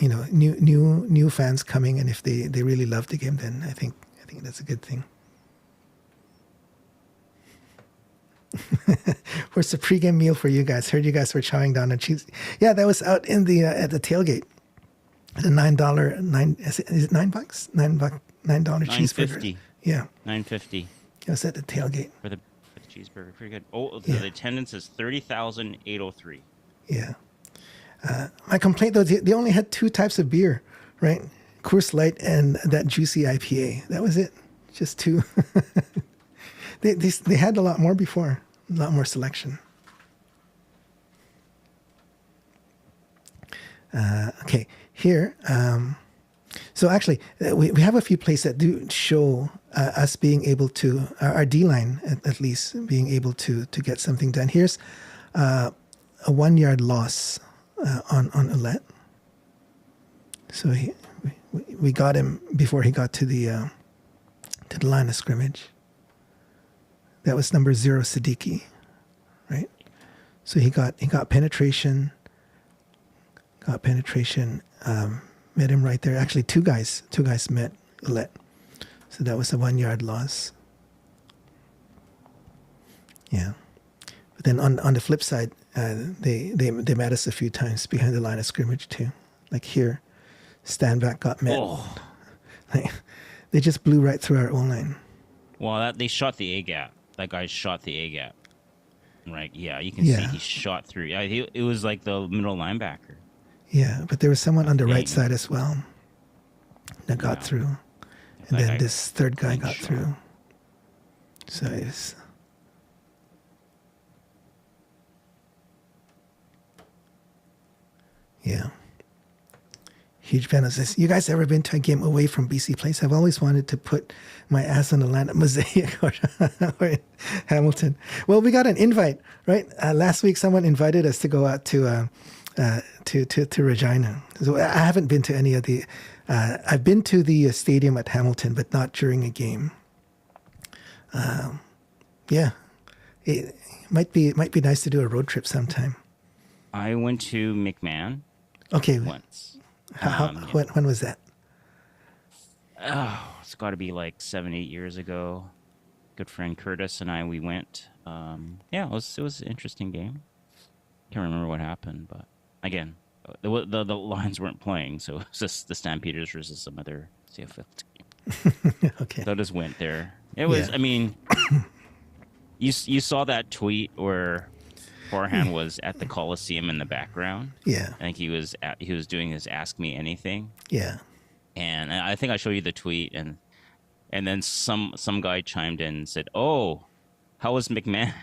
Speaker 2: new fans coming, and if they really love the game, then I think that's a good thing. Where's the pregame meal for you guys? Heard you guys were chowing down on cheese. Yeah, that was out in the at the tailgate. The $9 is it $9? $9 cheeseburger. Yeah,
Speaker 1: $9.50.
Speaker 2: It was at the tailgate.
Speaker 1: For the cheeseburger. Pretty good. Oh,
Speaker 2: Yeah.
Speaker 1: the attendance is 30,803.
Speaker 2: Yeah. My complaint though, they only had 2 types of beer, right? Coors Light and that juicy IPA. That was it. Just 2. They had a lot more before. A lot more selection. Okay, here. So actually, we have a few plays that do show us being able to, our D-line at least, being able to get something done. Here's a 1-yard loss on Ouellette. So we got him before he got to the line of scrimmage. That was number 0, Siddiqui, right? So he got penetration, got penetration. Met him right there. Actually, two guys met Let. So that was a 1 yard loss. Yeah. But then on the flip side, they met us a few times behind the line of scrimmage too. Like here, Stanback got met.
Speaker 1: Oh.
Speaker 2: Like, they just blew right through our O-line.
Speaker 1: Well, they shot the A gap. That guy shot the A gap. Right? Yeah, you can see he shot through. Yeah, it was like the middle linebacker.
Speaker 2: Yeah, but there was someone on the right side as well that got through. And then this third guy got through. So it's... Yeah. Huge fan of this. You guys ever been to a game away from BC Place? I've always wanted to put my ass on the line at Mosaic or in Hamilton. Well, we got an invite, right? Last week, someone invited us to go out to Regina. So I haven't been to any of the... I've been to the stadium at Hamilton, but not during a game. Yeah. It might be nice to do a road trip sometime.
Speaker 1: I went to McMahon.
Speaker 2: Okay.
Speaker 1: Once.
Speaker 2: When was that?
Speaker 1: Oh, it's got to be like 7-8 years ago. Good friend Curtis and I, we went. Yeah, it was an interesting game. Can't remember what happened, but again, the Lions weren't playing, so it was just the Stampeders versus some other CFL team.
Speaker 2: Okay.
Speaker 1: So I just went there. It was, I mean, you saw that tweet where Forehand was at the Coliseum in the background.
Speaker 2: Yeah.
Speaker 1: I think he was doing his Ask Me Anything.
Speaker 2: Yeah.
Speaker 1: And I think I showed you the tweet, and then some guy chimed in and said, "Oh, how was McMahon?"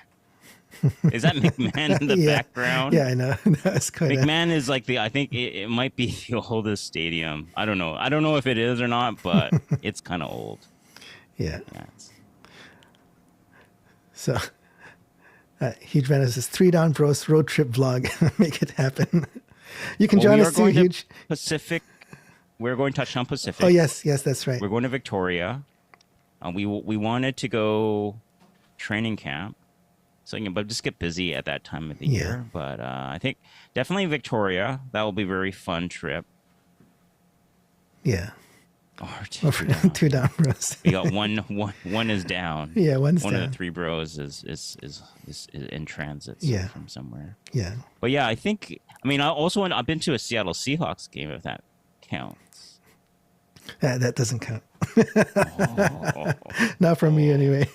Speaker 1: Is that McMahon in the background?
Speaker 2: Yeah, I know. That's quite
Speaker 1: McMahon is like I think it might be the oldest stadium. I don't know if it is or not, but it's kind of old.
Speaker 2: Yeah. So, Huge Van says 3 Down Bros road trip vlog. Make it happen. You can join us too, Huge.
Speaker 1: Pacific. We're going to touchdown Pacific.
Speaker 2: Oh yes, that's right.
Speaker 1: We're going to Victoria. We wanted to go training camp, so but just get busy at that time of the year. But I think definitely Victoria. That will be a very fun trip.
Speaker 2: Yeah.
Speaker 1: Or
Speaker 2: 2 down bros.
Speaker 1: We got one is down.
Speaker 2: Yeah, one's
Speaker 1: one
Speaker 2: down.
Speaker 1: of the 3 bros is in transit from somewhere.
Speaker 2: Yeah.
Speaker 1: But yeah, I think I've been to a Seattle Seahawks game, if that counts.
Speaker 2: That doesn't count. Not from me anyway.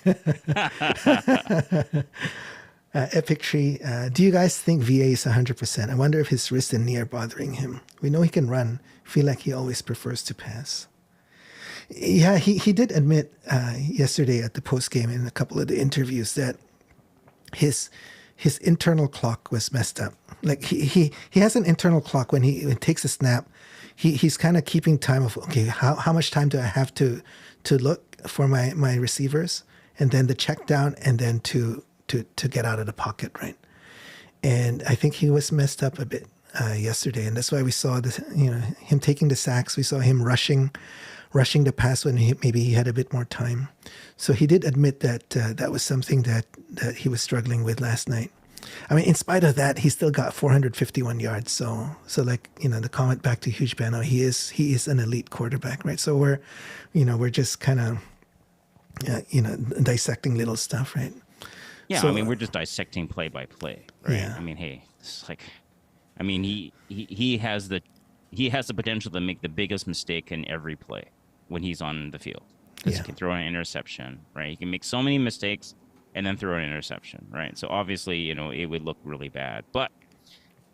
Speaker 2: Epic Tree. Do you guys think VA is 100%? I wonder if his wrist and knee are bothering him. We know he can run. Feel like he always prefers to pass. Yeah, he did admit yesterday at the post game in a couple of the interviews that his internal clock was messed up. Like he has an internal clock when he takes a snap. He's kind of keeping time of, okay, how much time do I have to look for my receivers, and then the check down, and then to get out of the pocket, right? And I think he was messed up a bit yesterday, and that's why we saw him taking the sacks. We saw him rushing the pass when maybe he had a bit more time. So he did admit that that was something that he was struggling with last night. I mean, in spite of that, he still got 451 yards. So like, the comment back to Huge Bano, he is an elite quarterback, right? So we're just kind of, dissecting little stuff, right?
Speaker 1: Yeah,
Speaker 2: so,
Speaker 1: we're just dissecting play by play, right?
Speaker 2: Yeah.
Speaker 1: Hey, it's like, he has the potential to make the biggest mistake in every play when he's on the field. Because he can throw an interception, right? He can make so many mistakes and then throw an interception, right? So obviously, it would look really bad. But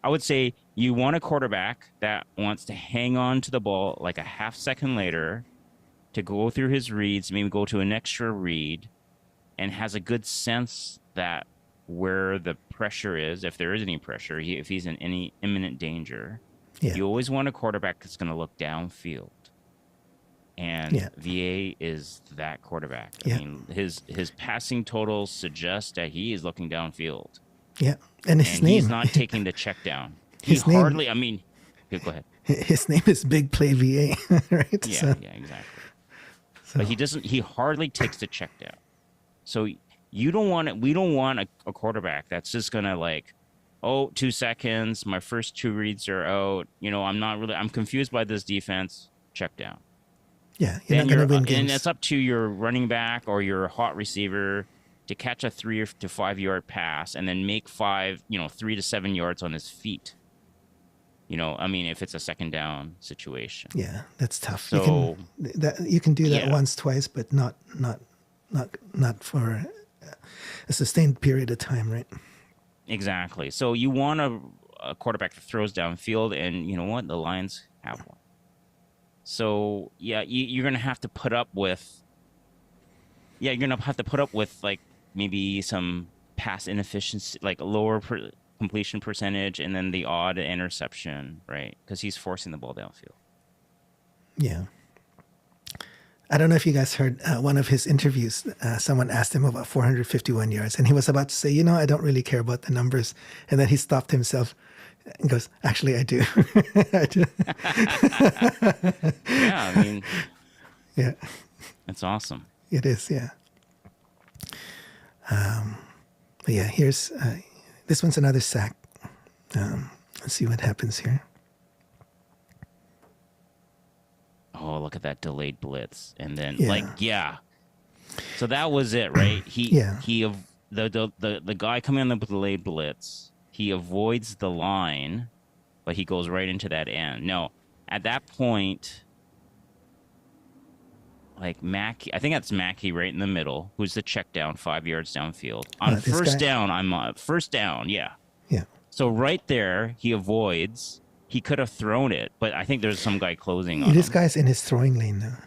Speaker 1: I would say you want a quarterback that wants to hang on to the ball like a half second later to go through his reads, maybe go to an extra read, and has a good sense that where the pressure is, if there is any pressure, if he's in any imminent danger.
Speaker 2: Yeah.
Speaker 1: You always want a quarterback that's going to look downfield. And VA is that quarterback.
Speaker 2: Yeah.
Speaker 1: I mean, his passing totals suggest that he is looking downfield.
Speaker 2: Yeah. And his name.
Speaker 1: He's not taking the check down.
Speaker 2: His name,
Speaker 1: go ahead.
Speaker 2: His name is Big Play VA, right?
Speaker 1: Yeah, exactly. So. But he hardly takes the check down. So we don't want a quarterback that's just going to oh, 2 seconds. My first two reads are out. I'm confused by this defense. Check down.
Speaker 2: Yeah, you're
Speaker 1: Then
Speaker 2: not going to win
Speaker 1: and
Speaker 2: games.
Speaker 1: it's up to your running back or your hot receiver to catch a 3 to 5 yard pass and then make 3 to 7 yards on his feet. If it's a second down situation.
Speaker 2: Yeah, that's tough.
Speaker 1: So
Speaker 2: You can do that
Speaker 1: yeah,
Speaker 2: once, twice, but not for a sustained period of time, right?
Speaker 1: exactly. So you want a quarterback that throws downfield, and you know what? The Lions have one. So yeah, you're gonna have to put up with. Yeah, you're gonna have to put up with like maybe some pass inefficiency, like a lower completion percentage, and then the odd interception, right? Because he's forcing the ball downfield.
Speaker 2: Yeah. I don't know if you guys heard one of his interviews. Someone asked him about 451 yards, and he was about to say, I don't really care about the numbers. And then he stopped himself and goes, actually, I do. I do.
Speaker 1: Yeah,
Speaker 2: Yeah,
Speaker 1: it's awesome.
Speaker 2: it is. Yeah. But yeah, here's this one's another sack. Let's see what happens here.
Speaker 1: Oh, look at that delayed blitz, and then
Speaker 2: Yeah.
Speaker 1: So that was it, right?
Speaker 2: Yeah.
Speaker 1: The guy coming on the delayed blitz, he avoids the line, but he goes right into that end. No, at that point, like Mackey, I think that's Mackey right in the middle, who's the check down 5 yards downfield. On first down, first down, yeah.
Speaker 2: Yeah.
Speaker 1: So right there, he avoids. He could have thrown it, but I think there's some guy closing on
Speaker 2: This
Speaker 1: him.
Speaker 2: guy's in his throwing lane now.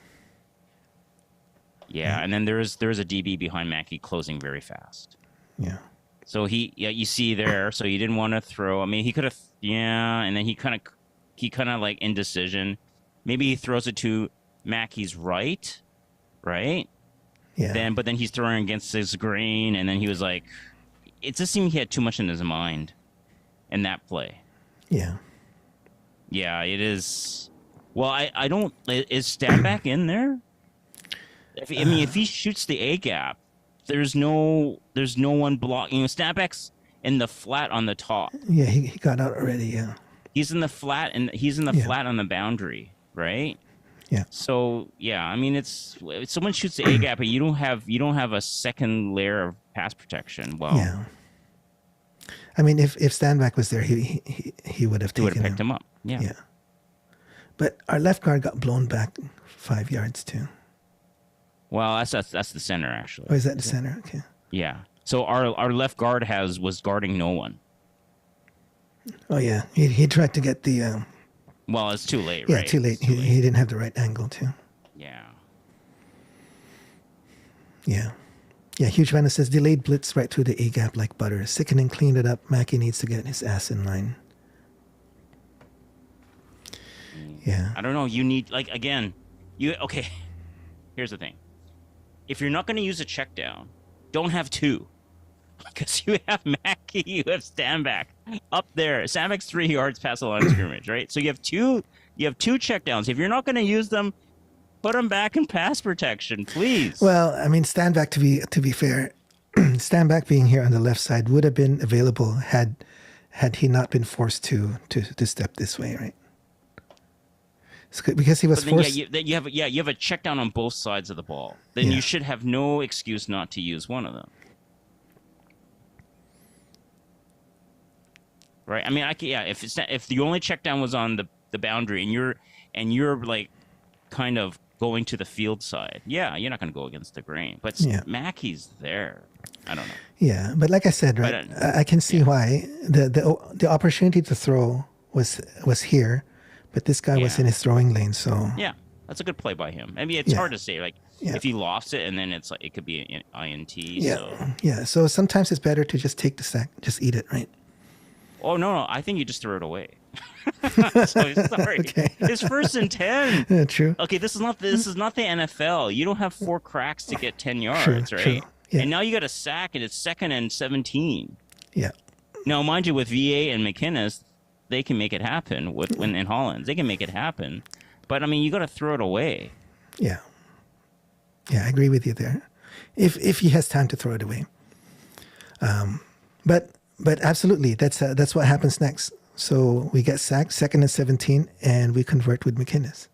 Speaker 1: Yeah, and then there's a DB behind Mackey closing very fast.
Speaker 2: Yeah.
Speaker 1: So you see there. So he didn't want to throw. I mean, he could have, and then he kind of like indecision. Maybe he throws it to Mackey's right?
Speaker 2: Yeah.
Speaker 1: But then he's throwing against his grain, and then he was like, it just seemed he had too much in his mind in that play.
Speaker 2: Yeah.
Speaker 1: Yeah, it is. Well, I don't. Is Stanback in there? If he shoots the A gap, there's no one blocking. Stanback's in the flat on the top.
Speaker 2: Yeah, he got out already. Yeah.
Speaker 1: He's in the flat, and he's in the flat on the boundary, right?
Speaker 2: Yeah.
Speaker 1: So yeah, it's if someone shoots the A gap, but you don't have a second layer of pass protection. Well,
Speaker 2: Yeah. If Stanback was there, he would have taken
Speaker 1: picked him up. Yeah.
Speaker 2: Yeah. But our left guard got blown back 5 yards too.
Speaker 1: Well, that's the center actually.
Speaker 2: Oh, is that the center? Okay.
Speaker 1: Yeah. So our left guard was guarding no one.
Speaker 2: Oh yeah, he tried to get the.
Speaker 1: Well, it's too late,
Speaker 2: yeah,
Speaker 1: right?
Speaker 2: too late. He didn't have the right angle too.
Speaker 1: Yeah.
Speaker 2: Yeah. Yeah, Huge Vanna says delayed blitz right through the A gap like butter. Sickening, cleaned it up. Mackey needs to get his ass in line. Yeah.
Speaker 1: I don't know. You need again. Okay. Here's the thing. If you're not going to use a check down, don't have two, because you have Mackey, you have Stanback up there. Stanback's 3 yards past the line of scrimmage, right? So you have two check downs. If you're not going to use them, put them back in pass protection, please.
Speaker 2: Well, Stanback, to be fair, Stanback being here on the left side would have been available had he not been forced to step this way, right? Because he was forced.
Speaker 1: You have a check down on both sides of the ball. Then you should have no excuse not to use one of them. Right? If the only check down was on the boundary and you're like kind of going to the field side, you're not going to go against the grain. But Mackey's there. I don't know.
Speaker 2: Yeah, but like I said, right, I can see why the opportunity to throw was here. But this guy was in his throwing lane, so
Speaker 1: yeah, that's a good play by him. It's hard to say, if he lofts it, and then it's like it could be an INT.
Speaker 2: Yeah. So sometimes it's better to just take the sack, just eat it, right?
Speaker 1: Oh no! I think you just threw it away. Sorry.
Speaker 2: Okay.
Speaker 1: It's 1st and 10.
Speaker 2: Yeah, true.
Speaker 1: Okay, this is not the NFL. You don't have 4 cracks to get 10 yards,
Speaker 2: true,
Speaker 1: right?
Speaker 2: True. Yeah.
Speaker 1: And now you got a sack, and it's 2nd and 17.
Speaker 2: Yeah.
Speaker 1: Now, mind you, with VA and McInnes, they can make it happen in Hollins. They can make it happen. But you got to throw it away.
Speaker 2: Yeah. Yeah, I agree with you there. If he has time to throw it away. But but absolutely, that's what happens next. So we get sacked, second and 17, and we convert with McInnes.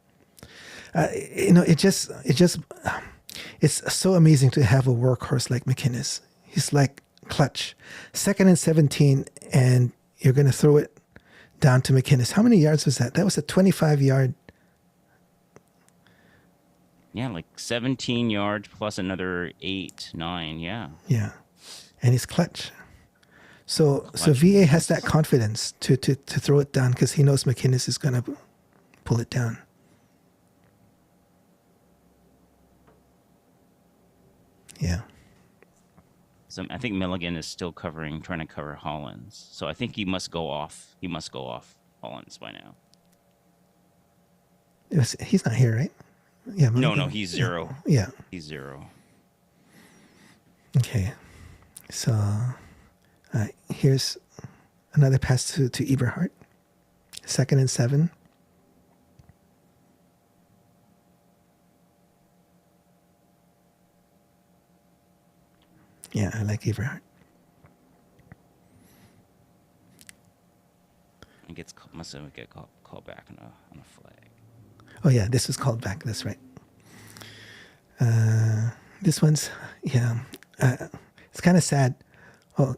Speaker 2: It's so amazing to have a workhorse like McInnes. He's like clutch. Second and 17, and you're going to throw it down to McInnes. How many yards was that? That was a 25-yard.
Speaker 1: Yeah, like 17 yards plus another 8, 9. Yeah.
Speaker 2: Yeah, and he's clutch. So VA has that confidence to throw it down because he knows McInnes is going to pull it down. Yeah.
Speaker 1: So I think Milligan is still trying to cover Hollins. So I think he must go off. He must go off Hollins by now.
Speaker 2: He's not here, right? Yeah.
Speaker 1: No, he's 0.
Speaker 2: Yeah.
Speaker 1: He's 0.
Speaker 2: Okay. So here's another pass to Eberhardt. Second and 7. Yeah, I like Eberhardt.
Speaker 1: Must have get called back on a flag.
Speaker 2: Oh yeah, this was called back. That's right. This one's it's kind of sad. Oh,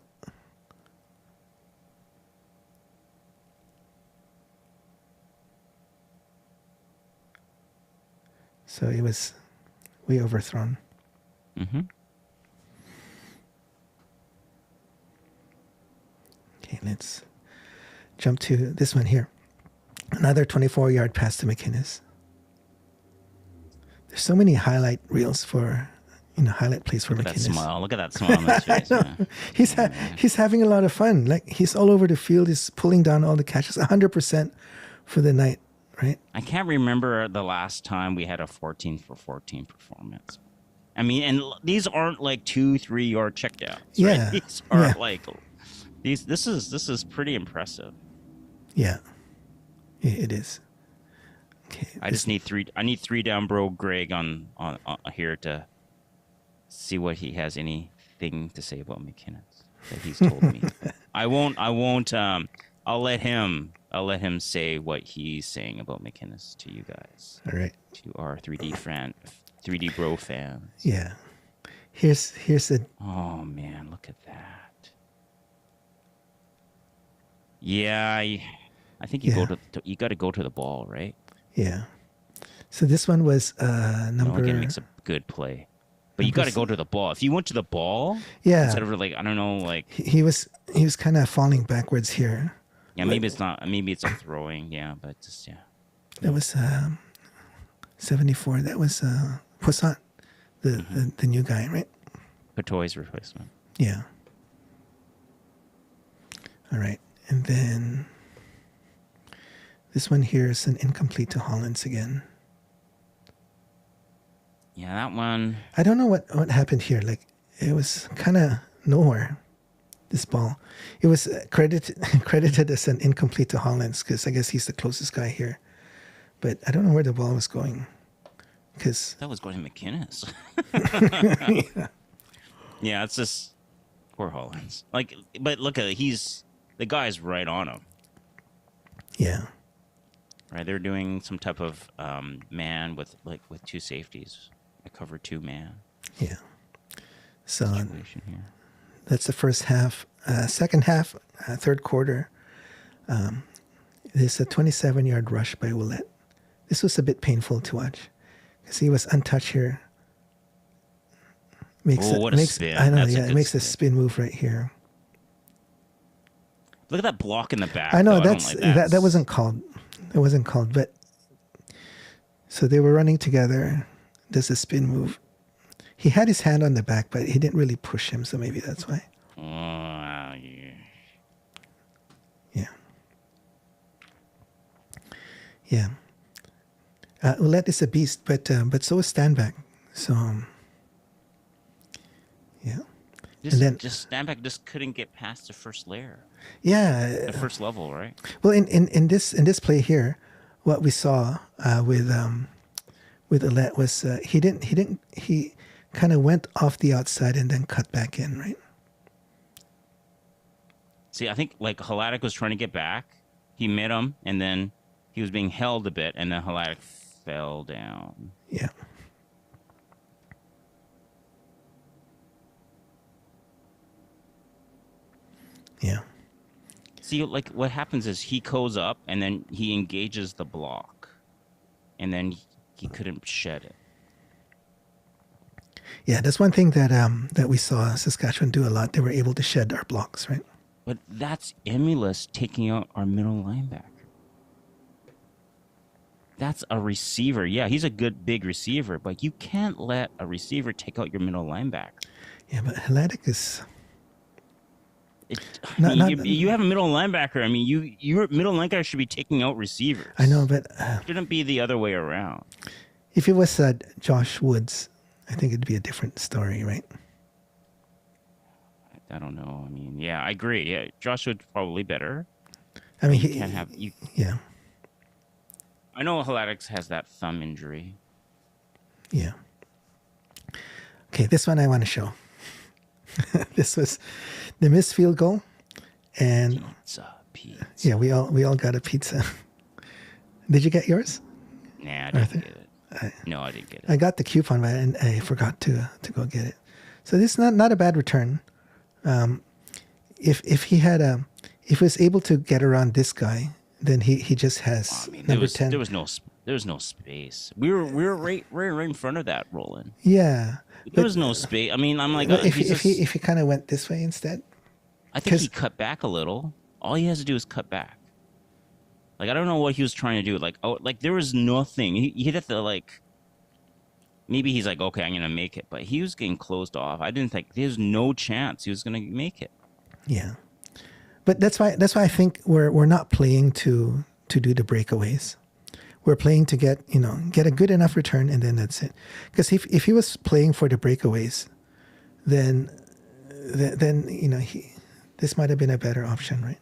Speaker 2: so it was way overthrown.
Speaker 1: Mm-hmm.
Speaker 2: Okay, let's jump to this one here. Another 24-yard pass to McInnes. There's so many highlight reels for, highlight plays for McInnes.
Speaker 1: Look at that smile on his face. Yeah.
Speaker 2: He's having a lot of fun. Like, he's all over the field. He's pulling down all the catches. 100% for the night, right?
Speaker 1: I can't remember the last time we had a 14 for 14 performance. I mean, and these aren't like 2-3 yard checkdowns.
Speaker 2: Yeah.
Speaker 1: Right? These are like this is pretty impressive.
Speaker 2: Yeah. It is. Okay.
Speaker 1: I need 3 down bro Greg on here to see what he has anything to say about McInnes that he's told me. I won't I'll let him say what he's saying about McInnes to you guys.
Speaker 2: All right.
Speaker 1: To our 3D bro fans.
Speaker 2: Yeah. Here's the.
Speaker 1: Oh man, look at that. Yeah, I think you got to go to the ball, right?
Speaker 2: Yeah. So this one was number.
Speaker 1: Milligan makes a good play, but you got to go to the ball. If you went to the ball,
Speaker 2: yeah,
Speaker 1: instead of like I don't know, like
Speaker 2: he was kind of falling backwards here.
Speaker 1: Yeah, maybe it's not. Maybe it's a throwing. Yeah, but just
Speaker 2: That was 74. That was Poisson, the new guy, right?
Speaker 1: Patoy's replacement.
Speaker 2: Yeah. All right, and then this one here is an incomplete to Hollins again.
Speaker 1: Yeah, that one.
Speaker 2: I don't know what happened here. Like, it was kind of nowhere. This ball, it was credited as an incomplete to Hollins because I guess he's the closest guy here. But I don't know where the ball was going. Because
Speaker 1: that was going to McInnes. Yeah, it's just poor Hollins. Like, but look at it. The guy's right on him.
Speaker 2: Yeah.
Speaker 1: Right, they're doing some type of man with 2 safeties, a cover 2 man.
Speaker 2: Yeah. So
Speaker 1: situation here.
Speaker 2: That's the first half. Second half, third quarter. There's a 27-yard rush by Ouellette. This was a bit painful to watch because he was untouched here.
Speaker 1: What a spin!
Speaker 2: I know.
Speaker 1: That's
Speaker 2: it makes a spin move right here.
Speaker 1: Look at that block in the back.
Speaker 2: I know
Speaker 1: though.
Speaker 2: that wasn't called. It wasn't called, but so they were running together. Does a spin move. He had his hand on the back, but he didn't really push him, so maybe that's why.
Speaker 1: Yeah.
Speaker 2: Yeah. Yeah. Ouellette is a beast, but so is Stanback. So, yeah.
Speaker 1: Just Stanback just couldn't get past the first layer.
Speaker 2: Yeah.
Speaker 1: The first level, right?
Speaker 2: Well, in this play here, what we saw with Ouellette was he kind of went off the outside and then cut back in, right?
Speaker 1: See, I think like Halatic was trying to get back. He met him, and then he was being held a bit, and then Halatic fell down.
Speaker 2: Yeah. Yeah.
Speaker 1: See, like what happens is he goes up, and then he engages the block, and then he couldn't shed it.
Speaker 2: Yeah, that's one thing that that we saw Saskatchewan do a lot. They were able to shed our blocks, right?
Speaker 1: But that's Emulus taking out our middle linebacker. That's a receiver. Yeah, he's a good big receiver, but you can't let a receiver take out your middle linebacker.
Speaker 2: Yeah, but Helatic is
Speaker 1: you have a middle linebacker. I mean, your middle linebacker should be taking out receivers.
Speaker 2: I know, but
Speaker 1: it shouldn't be the other way around.
Speaker 2: If it was Josh Woods, I think it'd be a different story, right?
Speaker 1: I don't know. I mean, yeah, I agree. Yeah, Josh Woods probably better.
Speaker 2: I mean,
Speaker 1: you can't have you.
Speaker 2: Yeah.
Speaker 1: I know Helatic has that thumb injury.
Speaker 2: Yeah. Okay, this one I want to show. This was the missed field goal, and
Speaker 1: pizza.
Speaker 2: Yeah, we all got a pizza. Did you get yours?
Speaker 1: Nah, I didn't get it. No, I didn't get it.
Speaker 2: I got the coupon, but I forgot to go get it. So this is not a bad return. If he was able to get around this guy, then he just has number 10.
Speaker 1: There was no space. We were right in front of that, Roland.
Speaker 2: Yeah.
Speaker 1: There was no space. I mean, I'm like,
Speaker 2: if he kind of went this way instead.
Speaker 1: I think he cut back a little. All he has to do is cut back. Like, I don't know what he was trying to do. Like there was nothing. He'd have to maybe he's like, okay, I'm gonna make it, but he was getting closed off. I didn't think there's no chance he was gonna make it.
Speaker 2: Yeah, but that's why I think we're not playing to do the breakaways. We're playing to get a good enough return, and then that's it. Because if he was playing for the breakaways, then this might have been a better option, right?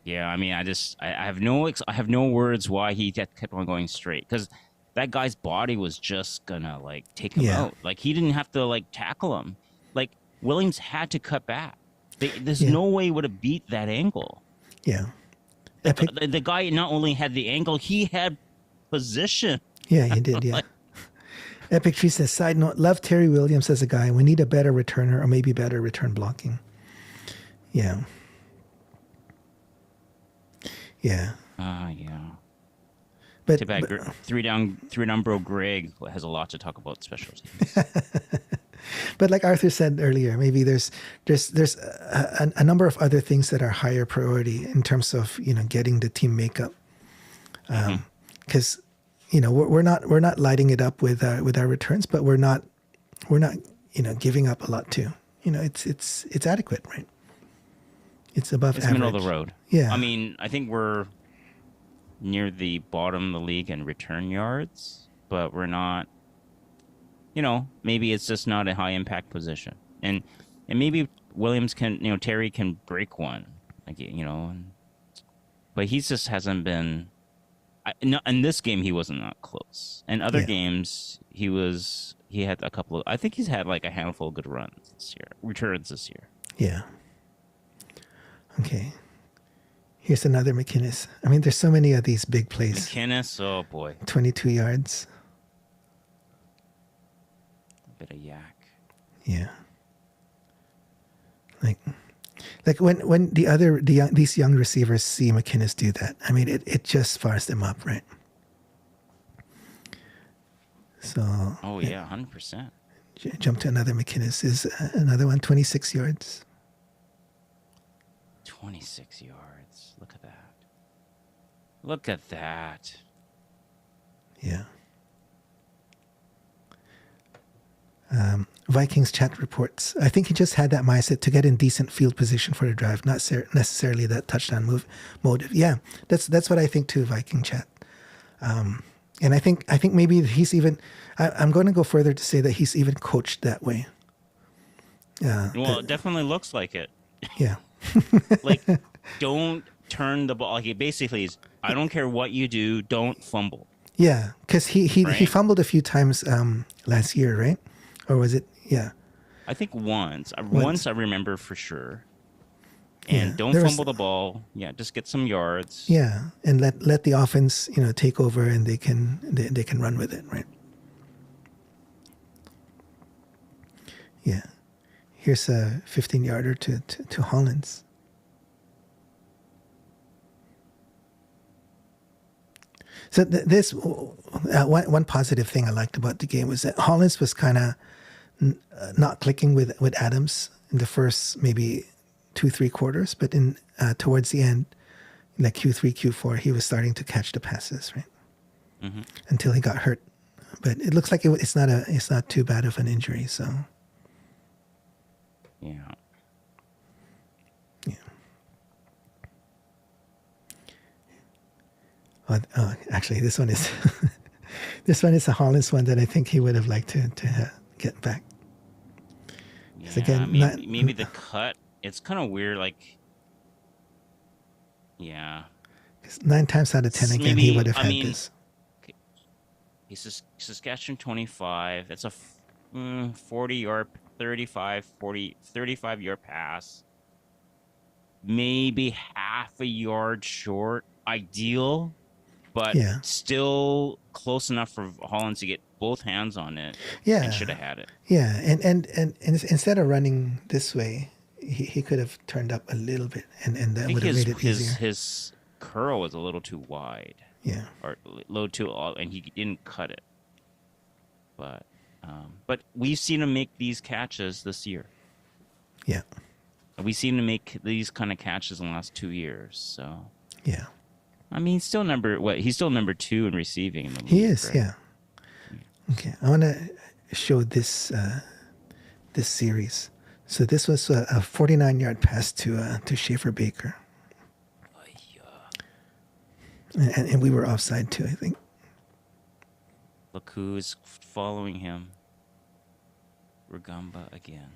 Speaker 1: Yeah, I mean, I have no words why he kept on going straight, because that guy's body was just gonna take him out. Like, he didn't have to tackle him. Like, Williams had to cut back. There's no way he would have beat that angle.
Speaker 2: Yeah.
Speaker 1: The guy not only had the angle, he had position.
Speaker 2: Yeah, he did, yeah. Epic Tree says, side note, love Terry Williams as a guy. We need a better returner, or maybe better return blocking. Yeah. Yeah.
Speaker 1: Yeah.
Speaker 2: But
Speaker 1: three down bro Greg has a lot to talk about special teams.
Speaker 2: But like Arthur said earlier, maybe there's a number of other things that are higher priority in terms of getting the team makeup, because we're not lighting it up with our returns, but we're not giving up a lot too. It's adequate, right? It's above average.
Speaker 1: Middle of the road.
Speaker 2: Yeah.
Speaker 1: I mean, I think we're near the bottom of the league in return yards, but we're not. Maybe it's just not a high impact position, and maybe Williams can, Terry can break one, but he just hasn't been. In this game, he wasn't that close. In other games, he had a couple of. I think he's had a handful of good returns this year.
Speaker 2: Yeah. Okay. Here's another McInnes. I mean, there's so many of these big plays.
Speaker 1: McInnes, oh boy.
Speaker 2: 22 yards.
Speaker 1: A bit of yak.
Speaker 2: Yeah. Like when these young receivers see McInnes do that, I mean, it just fires them up, right? So.
Speaker 1: Oh yeah, 100%.
Speaker 2: Jump to another McInnes. Is another one 26 yards.
Speaker 1: 26 yards. Look at that. Look at that.
Speaker 2: Yeah. Vikings chat reports, I think he just had that mindset to get in decent field position for the drive, not necessarily that touchdown motive. Yeah, that's what I think too, Viking chat. And I think maybe he's even, I'm going to go further to say that he's even coached that way.
Speaker 1: It definitely looks like it.
Speaker 2: Yeah.
Speaker 1: Don't turn the ball. Basically, I don't care what you do, don't fumble.
Speaker 2: Yeah, because he fumbled a few times last year, right? Or was it? Yeah.
Speaker 1: I think once.
Speaker 2: Once.
Speaker 1: Once I remember for sure.
Speaker 2: Yeah,
Speaker 1: And don't
Speaker 2: there was.
Speaker 1: fumble the ball. Yeah, just get some yards.
Speaker 2: Yeah, and let the offense take over, and they can run with it, right? Yeah. Here's a 15-yarder to Hollins. So this one positive thing I liked about the game was that Hollins was kind of not clicking with Adams in the first maybe 2-3 quarters, but in towards the end, in like Q3 Q4, he was starting to catch the passes, right?
Speaker 1: Mm-hmm.
Speaker 2: Until he got hurt. But it looks like it's not too bad of an injury. So
Speaker 1: Yeah.
Speaker 2: yeah. Actually, this one is this one is a Hollins one that I think he would have liked to get back.
Speaker 1: Yeah,
Speaker 2: again,
Speaker 1: maybe the cut. It's kind of weird. Like, yeah.
Speaker 2: 'Cause 9 times out of 10 again, he
Speaker 1: Maybe,
Speaker 2: would have
Speaker 1: I
Speaker 2: had
Speaker 1: mean,
Speaker 2: this.
Speaker 1: okay, Saskatchewan 25. That's a 40-yard, 35-yard pass. Maybe half a yard short. Ideal, but
Speaker 2: Yeah.
Speaker 1: still close enough for Holland to get both hands on it.
Speaker 2: Yeah.
Speaker 1: And should have had it.
Speaker 2: Yeah, and instead of running this way, he could have turned up a little bit, and
Speaker 1: I
Speaker 2: that
Speaker 1: think
Speaker 2: would have made it easier.
Speaker 1: his curl was a little too wide.
Speaker 2: Yeah.
Speaker 1: Or a little too, and he didn't cut it. But we've seen him make these catches this year.
Speaker 2: Yeah.
Speaker 1: We've seen him make these kind of catches in the last 2 years. So
Speaker 2: Yeah.
Speaker 1: I mean, he's still number 2 in receiving in the league.
Speaker 2: He is,
Speaker 1: right?
Speaker 2: yeah. Okay, I want to show this this series. So this was a 49-yard pass to Schaefer Baker, and we were offside too, I think.
Speaker 1: Look who's following him. Rugamba again.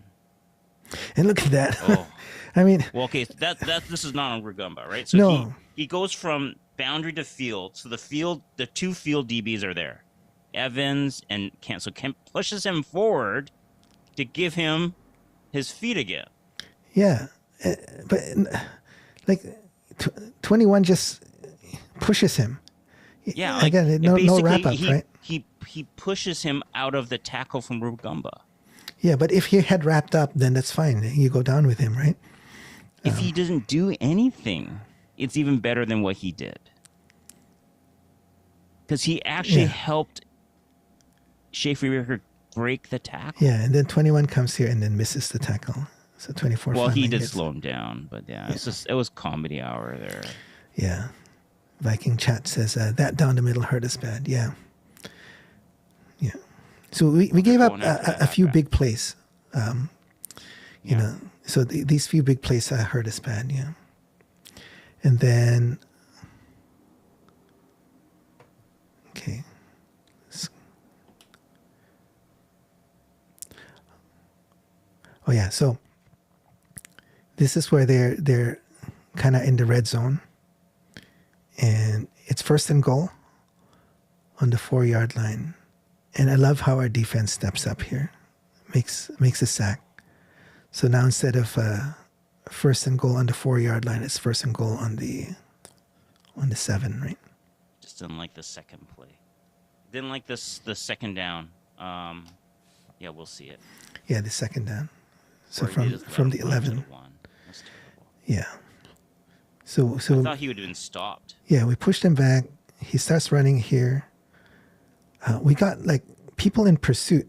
Speaker 2: And look at that.
Speaker 1: Oh.
Speaker 2: I mean,
Speaker 1: Well, okay, this is not on Rugamba, right? So
Speaker 2: No.
Speaker 1: he goes from boundary to field. So the two field DBs are there. Evans and Kent. So Kent pushes him forward to give him his feet again.
Speaker 2: yeah, but like 21 just pushes him.
Speaker 1: Yeah, like,
Speaker 2: again, no
Speaker 1: basically,
Speaker 2: wrap up, right?
Speaker 1: He pushes him out of the tackle from Rugamba.
Speaker 2: Yeah, but if he had wrapped up, then that's fine. You go down with him, right?
Speaker 1: If he doesn't do anything, it's even better than what he did. Because he actually helped Schaefer Baker break the tackle.
Speaker 2: Yeah, and then 21 comes here and then misses the tackle. So 24.
Speaker 1: Well, he did
Speaker 2: hits.
Speaker 1: slow him down, but it was comedy hour there.
Speaker 2: Yeah. Viking chat says that down the middle hurt us bad. Yeah. Yeah. So we gave up a few big plays. You know, so these few big plays hurt us bad. Yeah. And then, okay. Oh yeah. So this is where they're kind of in the red zone, and it's 1st and goal on the 4-yard line. And I love how our defense steps up here, makes a sack. So now instead of 1st and goal on the 4-yard line, it's 1st and goal on the 7, right?
Speaker 1: Just didn't like the second play. Didn't like the second down. Yeah, we'll see it.
Speaker 2: Yeah, the second down. So
Speaker 1: Or he just
Speaker 2: from
Speaker 1: let
Speaker 2: the
Speaker 1: him run to
Speaker 2: 11.
Speaker 1: one. That's terrible.
Speaker 2: Yeah. So
Speaker 1: I thought he would have been stopped.
Speaker 2: yeah, we pushed him back. He starts running here. We got like people in pursuit.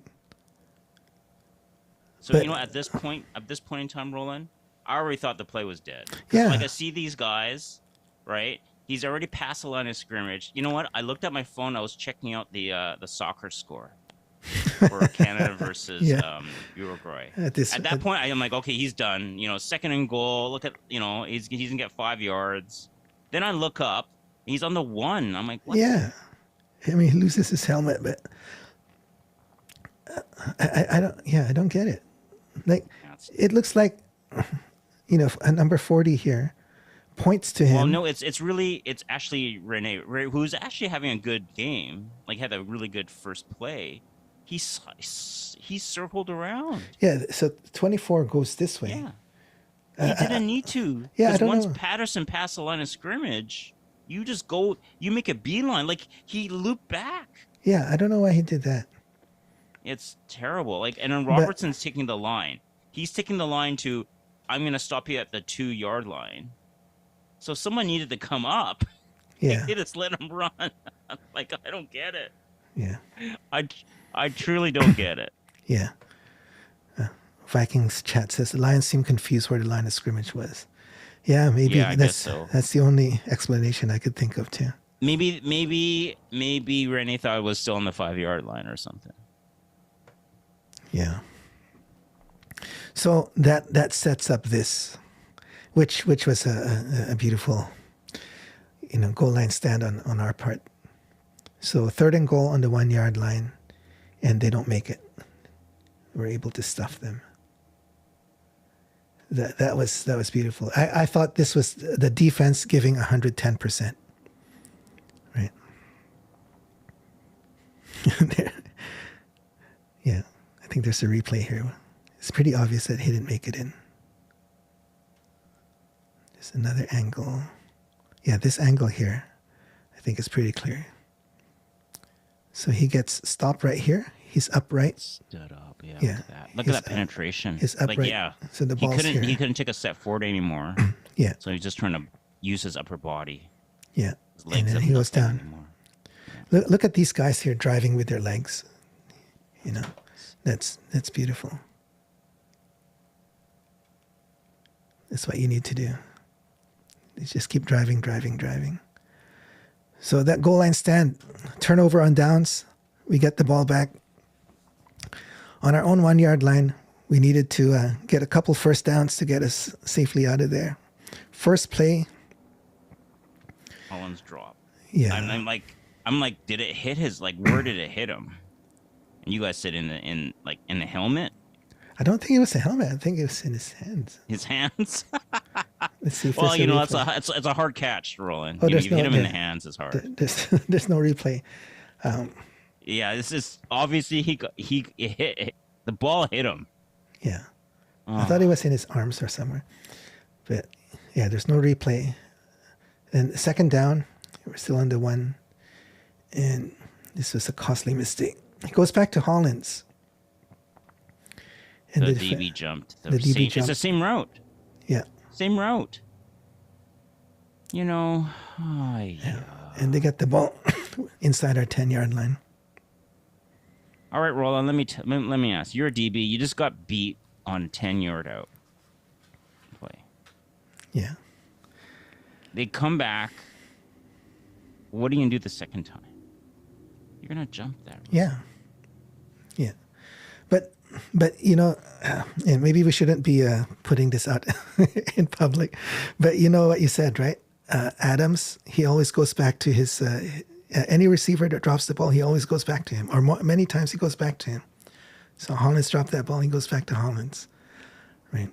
Speaker 1: So
Speaker 2: But-
Speaker 1: at this point in time, Roland, I already thought the play was dead. 'Cause,
Speaker 2: Yeah.
Speaker 1: Like I see these guys, right? He's already passed the line of scrimmage. You know what? I looked at my phone. I was checking out the soccer score for Canada versus
Speaker 2: Yeah.
Speaker 1: Uruguay.
Speaker 2: At
Speaker 1: that point, I'm like, okay, he's done. 2nd and goal. Look at he's gonna get 5 yards. Then I look up. He's on the 1. I'm like, what?
Speaker 2: Yeah. I mean, he loses his helmet, but I don't get it. Like, it looks like, a number 40 here points to him.
Speaker 1: Well, no, it's actually Rene, who's actually having a good game. Like, had a really good first play. he circled around.
Speaker 2: Yeah, so 24 goes this way.
Speaker 1: Yeah. He didn't need to.
Speaker 2: Yeah, I
Speaker 1: Because
Speaker 2: don't
Speaker 1: once
Speaker 2: know.
Speaker 1: Patterson passed the line of scrimmage, you just go, you make a beeline. Like, he looped back.
Speaker 2: Yeah, I don't know why he did that.
Speaker 1: It's terrible. Like, and then
Speaker 2: But
Speaker 1: Robertson's taking the line. He's taking the line to, I'm going to stop you at the 2-yard line. So someone needed to come up.
Speaker 2: yeah,
Speaker 1: They just let him run. Like, I don't get it.
Speaker 2: yeah,
Speaker 1: I, I truly don't get it.
Speaker 2: yeah. Vikings chat says the Lions seem confused where the line of scrimmage was. Yeah, maybe
Speaker 1: Yeah, I guess so.
Speaker 2: that's the only explanation I could think of too.
Speaker 1: Maybe Rennie thought it was still on the 5-yard line or something.
Speaker 2: Yeah. So that sets up this, which was a beautiful, goal line stand on our part. So 3rd and goal on the 1-yard line, and they don't make it. We're able to stuff them. That was beautiful. I thought this was the defense giving 110%. Right. Yeah, I think there's a replay here. It's pretty obvious that he didn't make it in. There's another angle. Yeah, this angle here, I think is pretty clear. So he gets stopped right here. He's upright.
Speaker 1: Stood up. Yeah.
Speaker 2: Yeah.
Speaker 1: Look at that. Look at that penetration.
Speaker 2: He's upright.
Speaker 1: Like, yeah.
Speaker 2: So the ball's here.
Speaker 1: He couldn't take a step forward anymore.
Speaker 2: Yeah.
Speaker 1: So he's just trying to use his upper body.
Speaker 2: Yeah.
Speaker 1: His legs
Speaker 2: And then
Speaker 1: have
Speaker 2: he goes
Speaker 1: nothing
Speaker 2: down.
Speaker 1: anymore.
Speaker 2: Look at these guys here driving with their legs. That's beautiful. That's what you need to do. You just keep driving. So that goal line stand, turnover on downs, we get the ball back. On our own 1-yard line, we needed to get a couple first downs to get us safely out of there. First play.
Speaker 1: Holland's drop.
Speaker 2: Yeah.
Speaker 1: I'm like, did it hit his, like, where did it hit him? And you guys said in the helmet?
Speaker 2: I don't think it was a helmet. I think it was in his hands.
Speaker 1: His hands?
Speaker 2: Let's see if
Speaker 1: Well,
Speaker 2: there's a replay.
Speaker 1: it's a hard catch, Roland.
Speaker 2: Oh,
Speaker 1: You
Speaker 2: there's
Speaker 1: hit him in the
Speaker 2: yeah.
Speaker 1: hands, it's hard.
Speaker 2: There's no replay.
Speaker 1: Yeah, this is obviously he hit the ball hit him.
Speaker 2: Yeah. I thought it was in his arms or somewhere. But yeah, there's no replay. And 2nd down, we're still on the 1. And this was a costly mistake. It goes back to Hollins. And
Speaker 1: The DB jumped.
Speaker 2: The DB jumped.
Speaker 1: It's the same route.
Speaker 2: Yeah.
Speaker 1: Same route. Yeah.
Speaker 2: And they get the ball inside our 10-yard line.
Speaker 1: All right, Roland, let me ask. You're a DB. You just got beat on 10-yard out play.
Speaker 2: Yeah.
Speaker 1: They come back. What are you going to do the second time? You're going to jump that. Right?
Speaker 2: Yeah. Yeah. But and maybe we shouldn't be putting this out in public, but you know what you said, right? Adams, he always goes back to his, any receiver that drops the ball, he always goes back to him, or many times he goes back to him. So Hollins dropped that ball, he goes back to Hollins, right?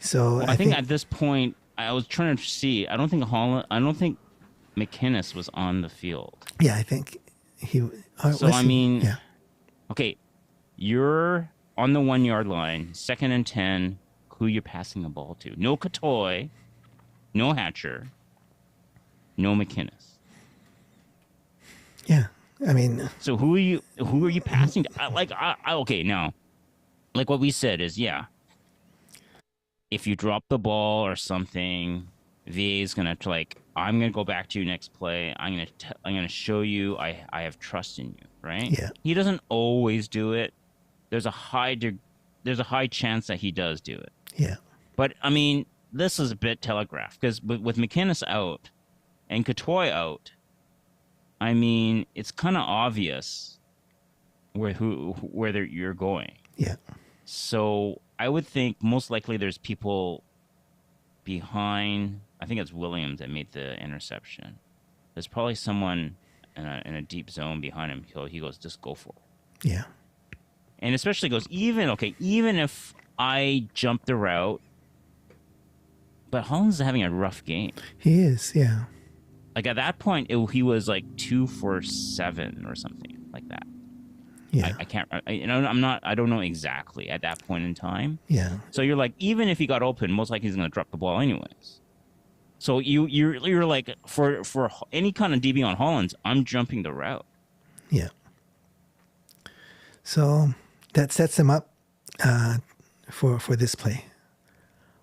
Speaker 2: So
Speaker 1: well, I think at this point, I was trying to see. I don't think McInnes was on the field.
Speaker 2: Yeah, I think he.
Speaker 1: So I mean,
Speaker 2: yeah.
Speaker 1: Okay, you're on the 1-yard line, 2nd and 10. Who you passing the ball to? No Katoy, no Hatcher, no McInnes.
Speaker 2: Yeah, I mean.
Speaker 1: So who are you passing to? Okay, now, like what we said is, yeah. If you drop the ball or something, VA is gonna I'm gonna go back to you next play. I'm gonna show you I have trust in you, right?
Speaker 2: Yeah.
Speaker 1: He doesn't always do it. There's a high chance that he does do it.
Speaker 2: Yeah.
Speaker 1: But I mean, this is a bit telegraphed because with McInnes out and Katoy out, I mean, it's kind of obvious where you're going.
Speaker 2: Yeah.
Speaker 1: So I would think most likely there's people behind. I think it's Williams that made the interception. There's probably someone in a deep zone behind him. He goes, just go for it.
Speaker 2: Yeah.
Speaker 1: And especially goes, even if I jump the route, but Hollins is having a rough game.
Speaker 2: He is, yeah.
Speaker 1: Like at that point, he was like 2 for 7 or something like that.
Speaker 2: Yeah.
Speaker 1: I can't. I'm not. I don't know exactly at that point in time.
Speaker 2: Yeah.
Speaker 1: So you're like, even if he got open, most likely he's going to drop the ball anyways. So you're like, for any kind of DB on Hollins, I'm jumping the route.
Speaker 2: Yeah. So that sets him up for this play.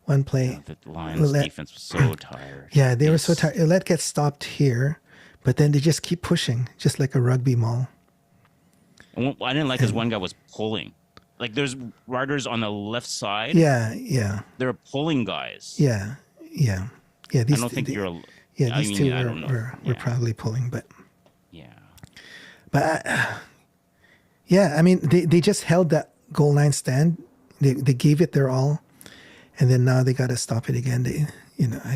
Speaker 2: One play.
Speaker 1: The Lions defense was so tired.
Speaker 2: Yeah, they were so tired. Let gets stopped here, but then they just keep pushing, just like a rugby maul.
Speaker 1: And what I didn't like is one guy was pulling. Like there's riders on the left side.
Speaker 2: Yeah, yeah.
Speaker 1: They're pulling guys.
Speaker 2: Yeah, yeah. Yeah,
Speaker 1: I don't think you're.
Speaker 2: Yeah, these two were probably pulling, but.
Speaker 1: Yeah.
Speaker 2: But yeah, I mean, they just held that goal line stand. They gave it their all, and then now they got to stop it again.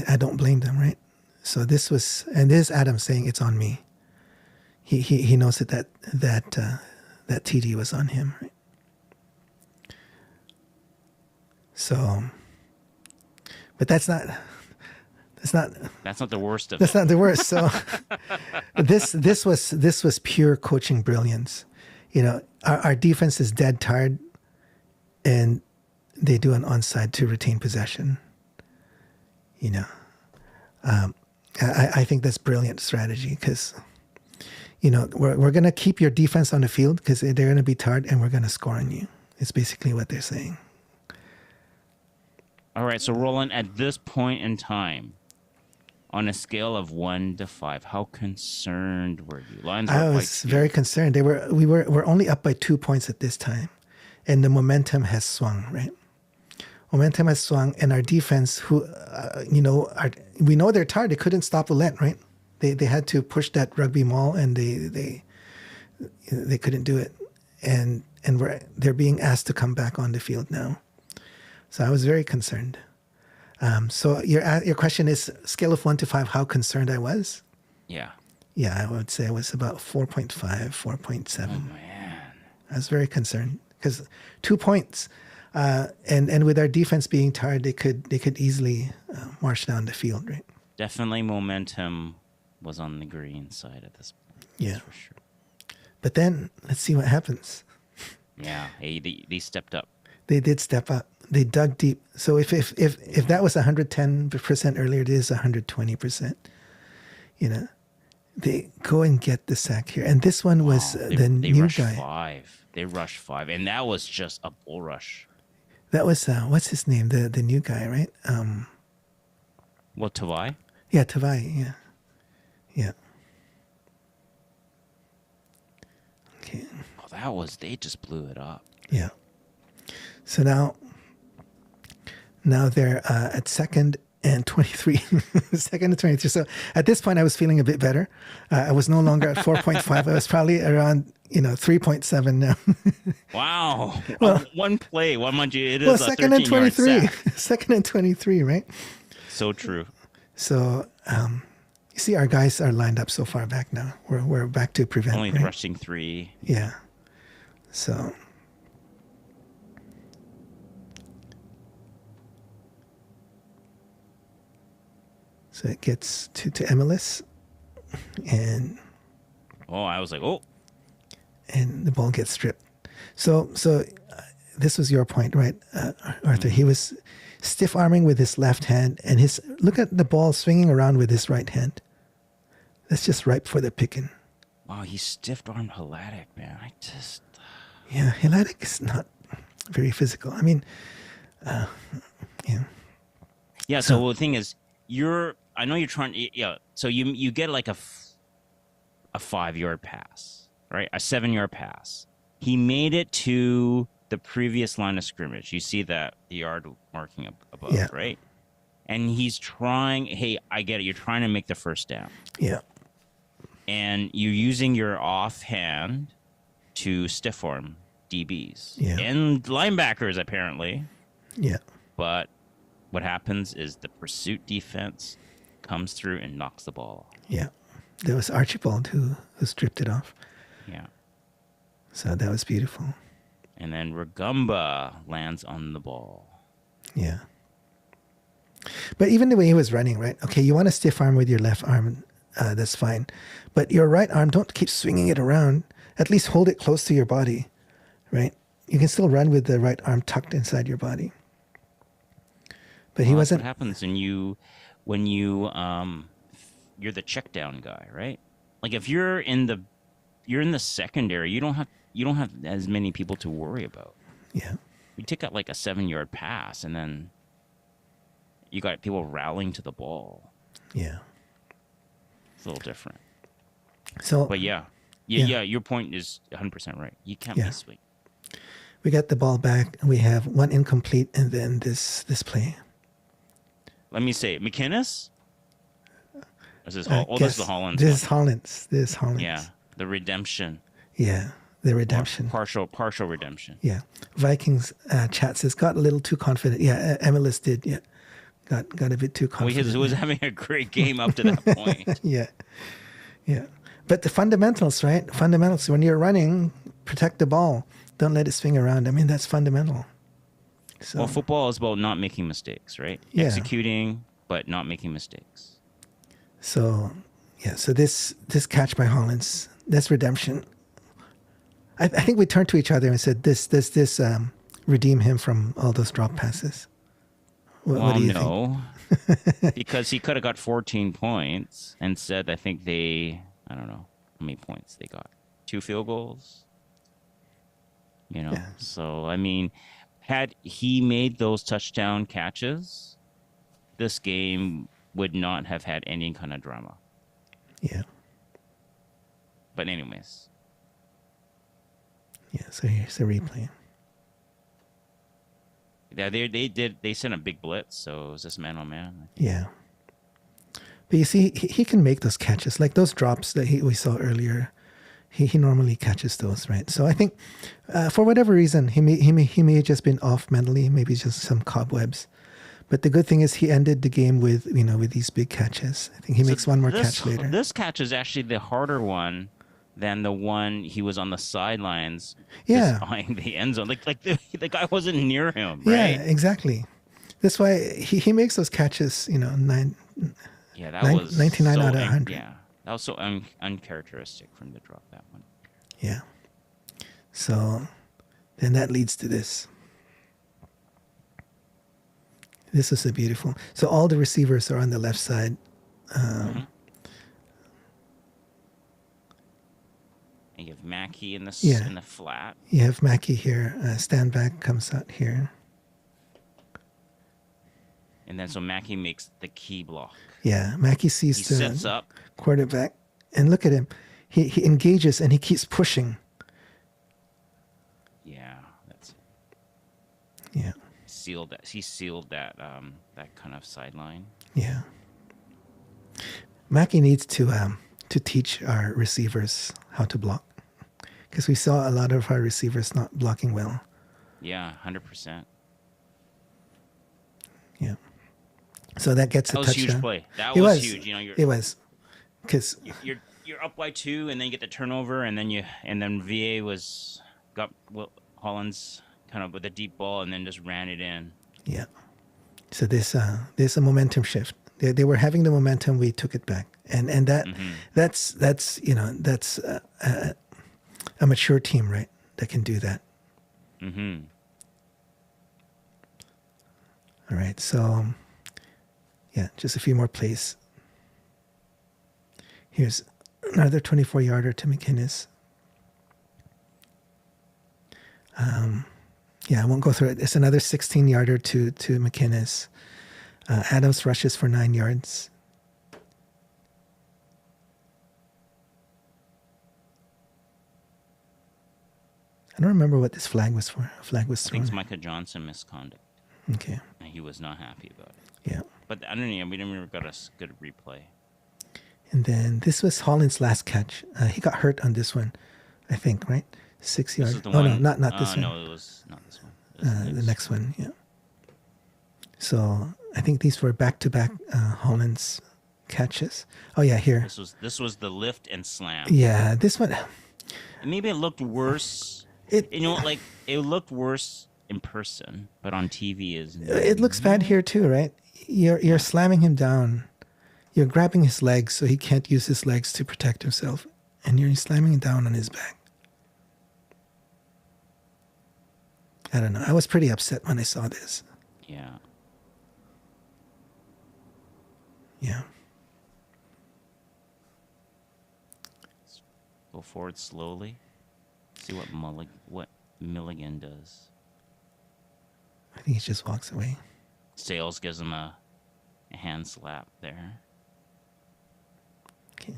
Speaker 2: I don't blame them, right? So this was, and this is Adam saying it's on me. He knows that TD was on him, right? So, but that's not
Speaker 1: the worst of
Speaker 2: That's
Speaker 1: it.
Speaker 2: not the worst. So this was pure coaching brilliance. Our defense is dead tired, and they do an onside to retain possession. I think that's brilliant strategy because, we're going to keep your defense on the field because they're going to be tired, and we're going to score on you. It's basically what they're saying.
Speaker 1: All right, so Roland, at this point in time, on a scale of 1 to 5, how concerned were you? Lions were
Speaker 2: I was very concerned. We're only up by 2 points at this time, and the momentum has swung. Right, momentum has swung, and our defense, we know they're tired. They couldn't stop the Lent, right? They had to push that rugby maul, and they couldn't do it, and they're being asked to come back on the field now. So I was very concerned. So your question is scale of 1 to 5, how concerned I was?
Speaker 1: Yeah.
Speaker 2: Yeah, I would say I was about 4.5, 4.7.
Speaker 1: Oh, man.
Speaker 2: I was very concerned because 2 points. And with our defense being tired, they could easily march down the field, right?
Speaker 1: Definitely momentum was on the green side at this point.
Speaker 2: Yeah.
Speaker 1: For sure.
Speaker 2: But then let's see what happens.
Speaker 1: Yeah. Hey, they stepped up.
Speaker 2: They did step up. They dug deep. So if that was 110% earlier, it is 120%. They go and get the sack here, and this one was the new guy.
Speaker 1: They rushed 5, and that was just a bull rush.
Speaker 2: That was what's his name? The new guy, right?
Speaker 1: Tavai?
Speaker 2: Yeah, Tavai. Yeah. Okay.
Speaker 1: Oh, they just blew it up.
Speaker 2: Yeah. So now they're at 2nd and 23. 2nd and 23. So at this point, I was feeling a bit better. I was no longer at 4.5. I was probably around 3.7 now.
Speaker 1: Wow. Well, one play. One month. It is a
Speaker 2: 2nd and 23.
Speaker 1: 2nd
Speaker 2: and 23, right?
Speaker 1: So true.
Speaker 2: So you see, our guys are lined up so far back now. We're back to prevent.
Speaker 1: Only
Speaker 2: right?
Speaker 1: rushing 3.
Speaker 2: Yeah. So it gets to Emilis, and
Speaker 1: I was like, oh,
Speaker 2: and the ball gets stripped. So this was your point, right, Arthur? He was stiff arming with his left hand, and look at the ball swinging around with his right hand. That's just ripe for the picking.
Speaker 1: Wow, he stiff armed Helatic, man.
Speaker 2: Yeah, Helatic is not very physical. I mean, yeah.
Speaker 1: Yeah. So the thing is, I know you're trying. Yeah. So you get like a 5-yard pass, right? A 7-yard pass. He made it to the previous line of scrimmage. You see that the yard marking up above,
Speaker 2: yeah.
Speaker 1: Right? And he's trying. Hey, I get it. You're trying to make the first down.
Speaker 2: Yeah.
Speaker 1: And you're using your offhand to stiff arm DBs and linebackers, apparently.
Speaker 2: Yeah.
Speaker 1: But what happens is the pursuit defense comes through and knocks the ball off.
Speaker 2: Yeah. There was Archibald who stripped it off.
Speaker 1: Yeah.
Speaker 2: So that was beautiful.
Speaker 1: And then Rugamba lands on the ball.
Speaker 2: Yeah. But even the way he was running, right? Okay, you want to stiff arm with your left arm, that's fine. But your right arm, don't keep swinging it around at least hold it close to your body, right? You can still run with the right arm tucked inside your body. But he
Speaker 1: Well, that's what
Speaker 2: wasn't.
Speaker 1: happens when you're the check down guy, right? Like if you're in the secondary, you don't have as many people to worry about.
Speaker 2: Yeah,
Speaker 1: You take out like a 7-yard pass, and then you got people rallying to the ball.
Speaker 2: yeah.
Speaker 1: It's a little different.
Speaker 2: So
Speaker 1: But yeah,
Speaker 2: Yeah.
Speaker 1: your point is 100% right. You can't
Speaker 2: Yeah.
Speaker 1: be sweet.
Speaker 2: we got the ball back, and we have one incomplete, and then this play.
Speaker 1: Let me say, McInnes. This is this is the Hollands.
Speaker 2: This is
Speaker 1: one.
Speaker 2: Hollands. This is Hollands.
Speaker 1: Yeah, the redemption.
Speaker 2: Yeah, the redemption.
Speaker 1: Partial redemption.
Speaker 2: Yeah. Vikings chat says, got a little too confident. Yeah, Emilis did. Yeah. Got a bit too
Speaker 1: Well,
Speaker 2: confident.
Speaker 1: he was having a great game up to that point.
Speaker 2: Yeah. Yeah. But the fundamentals, right? Fundamentals. When you're running, protect the ball. Don't let it swing around. I mean, that's fundamental. So,
Speaker 1: Well, football is about not making mistakes, right?
Speaker 2: Yeah.
Speaker 1: Executing, but not making mistakes.
Speaker 2: so this catch by Hollins, that's redemption. I think we turned to each other and said, this redeem him from all those drop passes. What do you think?
Speaker 1: No, because he could have got 14 points. Instead, I think I don't know how many points they got. 2 field goals.
Speaker 2: Yeah.
Speaker 1: So, I mean, had he made those touchdown catches, this game would not have had any kind of drama.
Speaker 2: Yeah.
Speaker 1: But anyways,
Speaker 2: Yeah. So here's the replay.
Speaker 1: yeah, they sent a big blitz, so it was just man on man.
Speaker 2: Yeah. But you see, he can make those catches, like those drops that we saw earlier. He normally catches those, right? So I think, for whatever reason, he may have just been off mentally, maybe just some cobwebs. But the good thing is he ended the game with these big catches. I think he makes one more catch later.
Speaker 1: This catch is actually the harder one than the one he was on the sidelines,
Speaker 2: Yeah.
Speaker 1: just eyeing the end zone. Like the guy wasn't near him,
Speaker 2: Yeah,
Speaker 1: right?
Speaker 2: exactly. That's why he makes those catches.
Speaker 1: Yeah, that was
Speaker 2: 99
Speaker 1: so
Speaker 2: out of 100.
Speaker 1: Yeah, that was so uncharacteristic for him to drop that one.
Speaker 2: Yeah. So then that leads to this. This is a beautiful. So all the receivers are on the left side.
Speaker 1: And you have Mackey in the
Speaker 2: Yeah.
Speaker 1: in the flat.
Speaker 2: You have Mackey here. Stand back comes out here.
Speaker 1: And then so Mackey makes the key block.
Speaker 2: Yeah, Mackey
Speaker 1: He
Speaker 2: sees the
Speaker 1: sets up.
Speaker 2: quarterback, and look at him. He engages and he keeps pushing.
Speaker 1: Yeah, that's it.
Speaker 2: Yeah,
Speaker 1: He sealed that that kind of sideline.
Speaker 2: yeah. Mackey needs to teach our receivers how to block, because we saw a lot of our receivers not blocking well.
Speaker 1: Yeah, 100%.
Speaker 2: Yeah. So that gets
Speaker 1: That
Speaker 2: a
Speaker 1: was a
Speaker 2: touchdown.
Speaker 1: huge play. That
Speaker 2: It
Speaker 1: was
Speaker 2: was
Speaker 1: huge.
Speaker 2: It was, because
Speaker 1: You're up by 2, and then you get the turnover, and then VA got Hollins kind of with a deep ball, and then just ran it in.
Speaker 2: yeah. So there's a momentum shift. They were having the momentum. We took it back, and that's a mature team, right? That can do that.
Speaker 1: Mm-hmm.
Speaker 2: All right. So yeah, just a few more plays. Here's another 24-yarder to McInnes. Yeah, I won't go through it. It's another 16-yarder to McInnes. Adams rushes for 9 yards. I don't remember what this flag was for. A flag was
Speaker 1: I think
Speaker 2: thrown.
Speaker 1: it's Micah Johnson misconduct,
Speaker 2: Okay.
Speaker 1: and he was not happy about it.
Speaker 2: Yeah.
Speaker 1: But I don't know. We didn't even got a good replay.
Speaker 2: And then this was Holland's last catch. He got hurt on this one, I think, right? 6
Speaker 1: This
Speaker 2: yards.
Speaker 1: is the
Speaker 2: Oh,
Speaker 1: one.
Speaker 2: no, not this one.
Speaker 1: No, it was not this one. It was
Speaker 2: The next one, yeah. So I think these were back-to-back Holland's catches. Oh, yeah, here.
Speaker 1: This was the lift and slam.
Speaker 2: Yeah, this one.
Speaker 1: Maybe it looked worse.
Speaker 2: It
Speaker 1: It looked worse in person, but on TV
Speaker 2: it looks bad here too, right? You're slamming him down. You're grabbing his legs so he can't use his legs to protect himself, and you're slamming him down on his back. I don't know. I was pretty upset when I saw this.
Speaker 1: Yeah.
Speaker 2: Yeah.
Speaker 1: Go forward slowly. See what Milligan does.
Speaker 2: I think he just walks away.
Speaker 1: Sales gives him a hand slap there.
Speaker 2: Okay.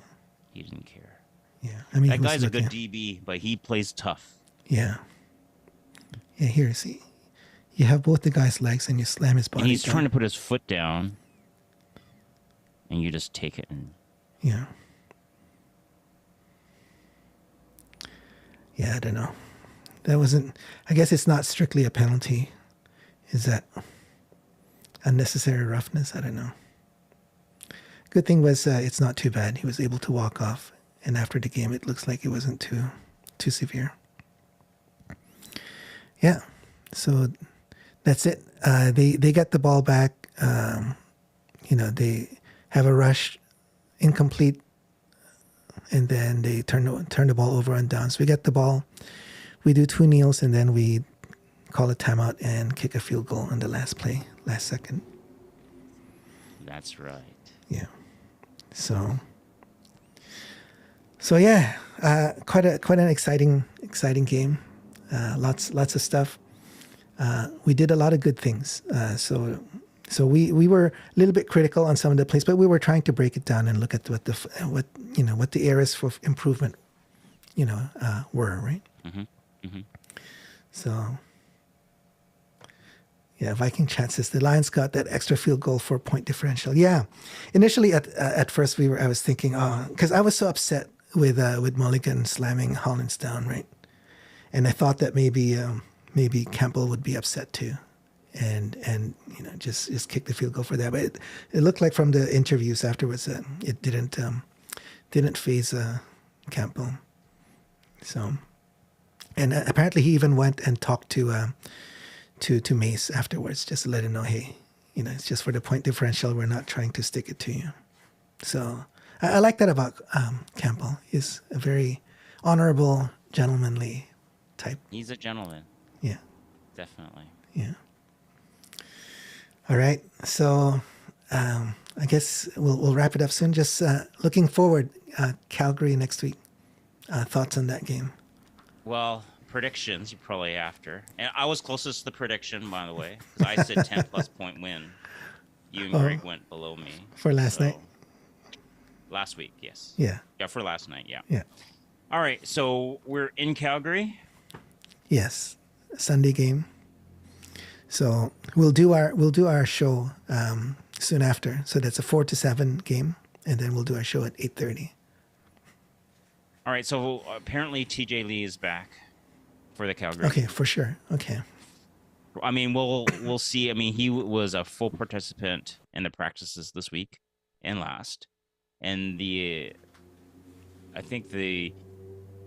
Speaker 1: He didn't care.
Speaker 2: Yeah. I mean,
Speaker 1: That
Speaker 2: who's
Speaker 1: guy's a good
Speaker 2: looking-
Speaker 1: DB, but he plays tough.
Speaker 2: Yeah. Yeah, here, see. You have both the guy's legs and you slam his body
Speaker 1: And he's
Speaker 2: down.
Speaker 1: trying to put his foot down, and you just take it and
Speaker 2: Yeah. Yeah, I don't know. That wasn't... I guess it's not strictly a penalty. Is that unnecessary roughness? I don't know. Good thing was it's not too bad. He was able to walk off. And after the game, it looks like it wasn't too severe. Yeah. So that's it. They got the ball back. They have a rush, incomplete, and then they turn the ball over and down. So we get the ball, we do 2 kneels, and then we call a timeout and kick a field goal on the last play, last second.
Speaker 1: that's right.
Speaker 2: Yeah. So yeah, quite an exciting game. Lots of stuff. We did a lot of good things. So we were a little bit critical on some of the plays, but we were trying to break it down and look at what the areas for improvement, were, right?
Speaker 1: Mm-hmm. Mm-hmm.
Speaker 2: So yeah, Viking chat says the Lions got that extra field goal for point differential. Yeah, initially at first I was thinking, because I was so upset with Mulligan slamming Hollins down, right? And I thought that maybe Campbell would be upset too, and just kick the field goal for that. But it looked like from the interviews afterwards that it didn't faze Campbell. So, and apparently he even went and talked to Mace afterwards, just to let him know, hey, it's just for the point differential. We're not trying to stick it to you. So I like that about Campbell. He's a very honorable, gentlemanly type.
Speaker 1: He's a gentleman.
Speaker 2: Yeah.
Speaker 1: Definitely.
Speaker 2: Yeah. All right. So I guess we'll wrap it up soon. Just looking forward, Calgary next week. Thoughts on that game?
Speaker 1: Well, predictions you're probably after. And I was closest to the prediction, by the way. 'Cause I said 10+ point win. You and Greg went below me.
Speaker 2: For last night?
Speaker 1: Last week, yes.
Speaker 2: Yeah.
Speaker 1: Yeah, for last night, yeah.
Speaker 2: Yeah.
Speaker 1: All right, so we're in Calgary.
Speaker 2: Yes. Sunday game. So we'll do our show soon after. So that's a 4 to 7 game, and then we'll do our show at 8:30.
Speaker 1: All right, so apparently TJ Lee is back for the Calgary.
Speaker 2: Okay, for sure. Okay.
Speaker 1: I mean, we'll see. I mean, he was a full participant in the practices this week and last, and I think the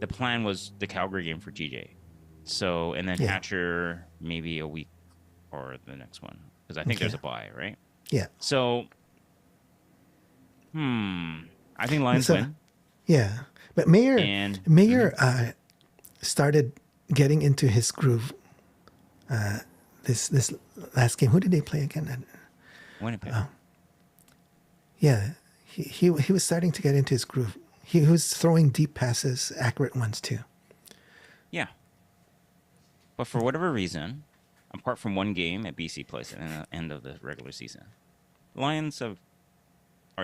Speaker 1: plan was the Calgary game for TJ. So, and then
Speaker 2: Yeah.
Speaker 1: Hatcher maybe a week or the next one, because I think
Speaker 2: Okay.
Speaker 1: there's a bye, right?
Speaker 2: Yeah.
Speaker 1: So, I think Lions
Speaker 2: So-
Speaker 1: win.
Speaker 2: Yeah. But Mayer
Speaker 1: And
Speaker 2: started getting into his groove this last game. Who did they play again?
Speaker 1: Winnipeg.
Speaker 2: Yeah, he was starting to get into his groove. He was throwing deep passes, accurate ones too.
Speaker 1: Yeah. But for whatever reason, apart from one game at BC Place at the end of the regular season, the Lions are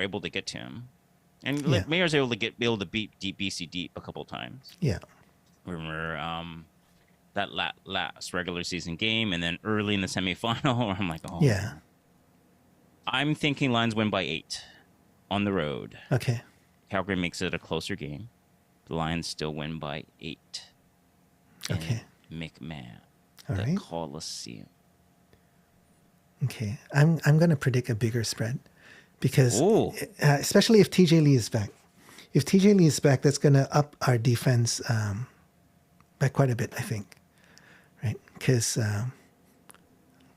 Speaker 1: able to get to him. And
Speaker 2: Yeah.
Speaker 1: Mayer's able to beat BC deep a couple times.
Speaker 2: Yeah,
Speaker 1: Remember that last regular season game, and then early in the semifinal, I'm like, oh.
Speaker 2: yeah.
Speaker 1: I'm thinking Lions win by 8 on the road.
Speaker 2: Okay,
Speaker 1: Calgary makes it a closer game. The Lions still win by 8.
Speaker 2: okay,
Speaker 1: McMahon,
Speaker 2: all
Speaker 1: the
Speaker 2: right.
Speaker 1: Coliseum.
Speaker 2: Okay, I'm gonna predict a bigger spread because
Speaker 1: Ooh.
Speaker 2: especially if TJ Lee is back. If TJ Lee is back, that's gonna up our defense by quite a bit, I think. Right, because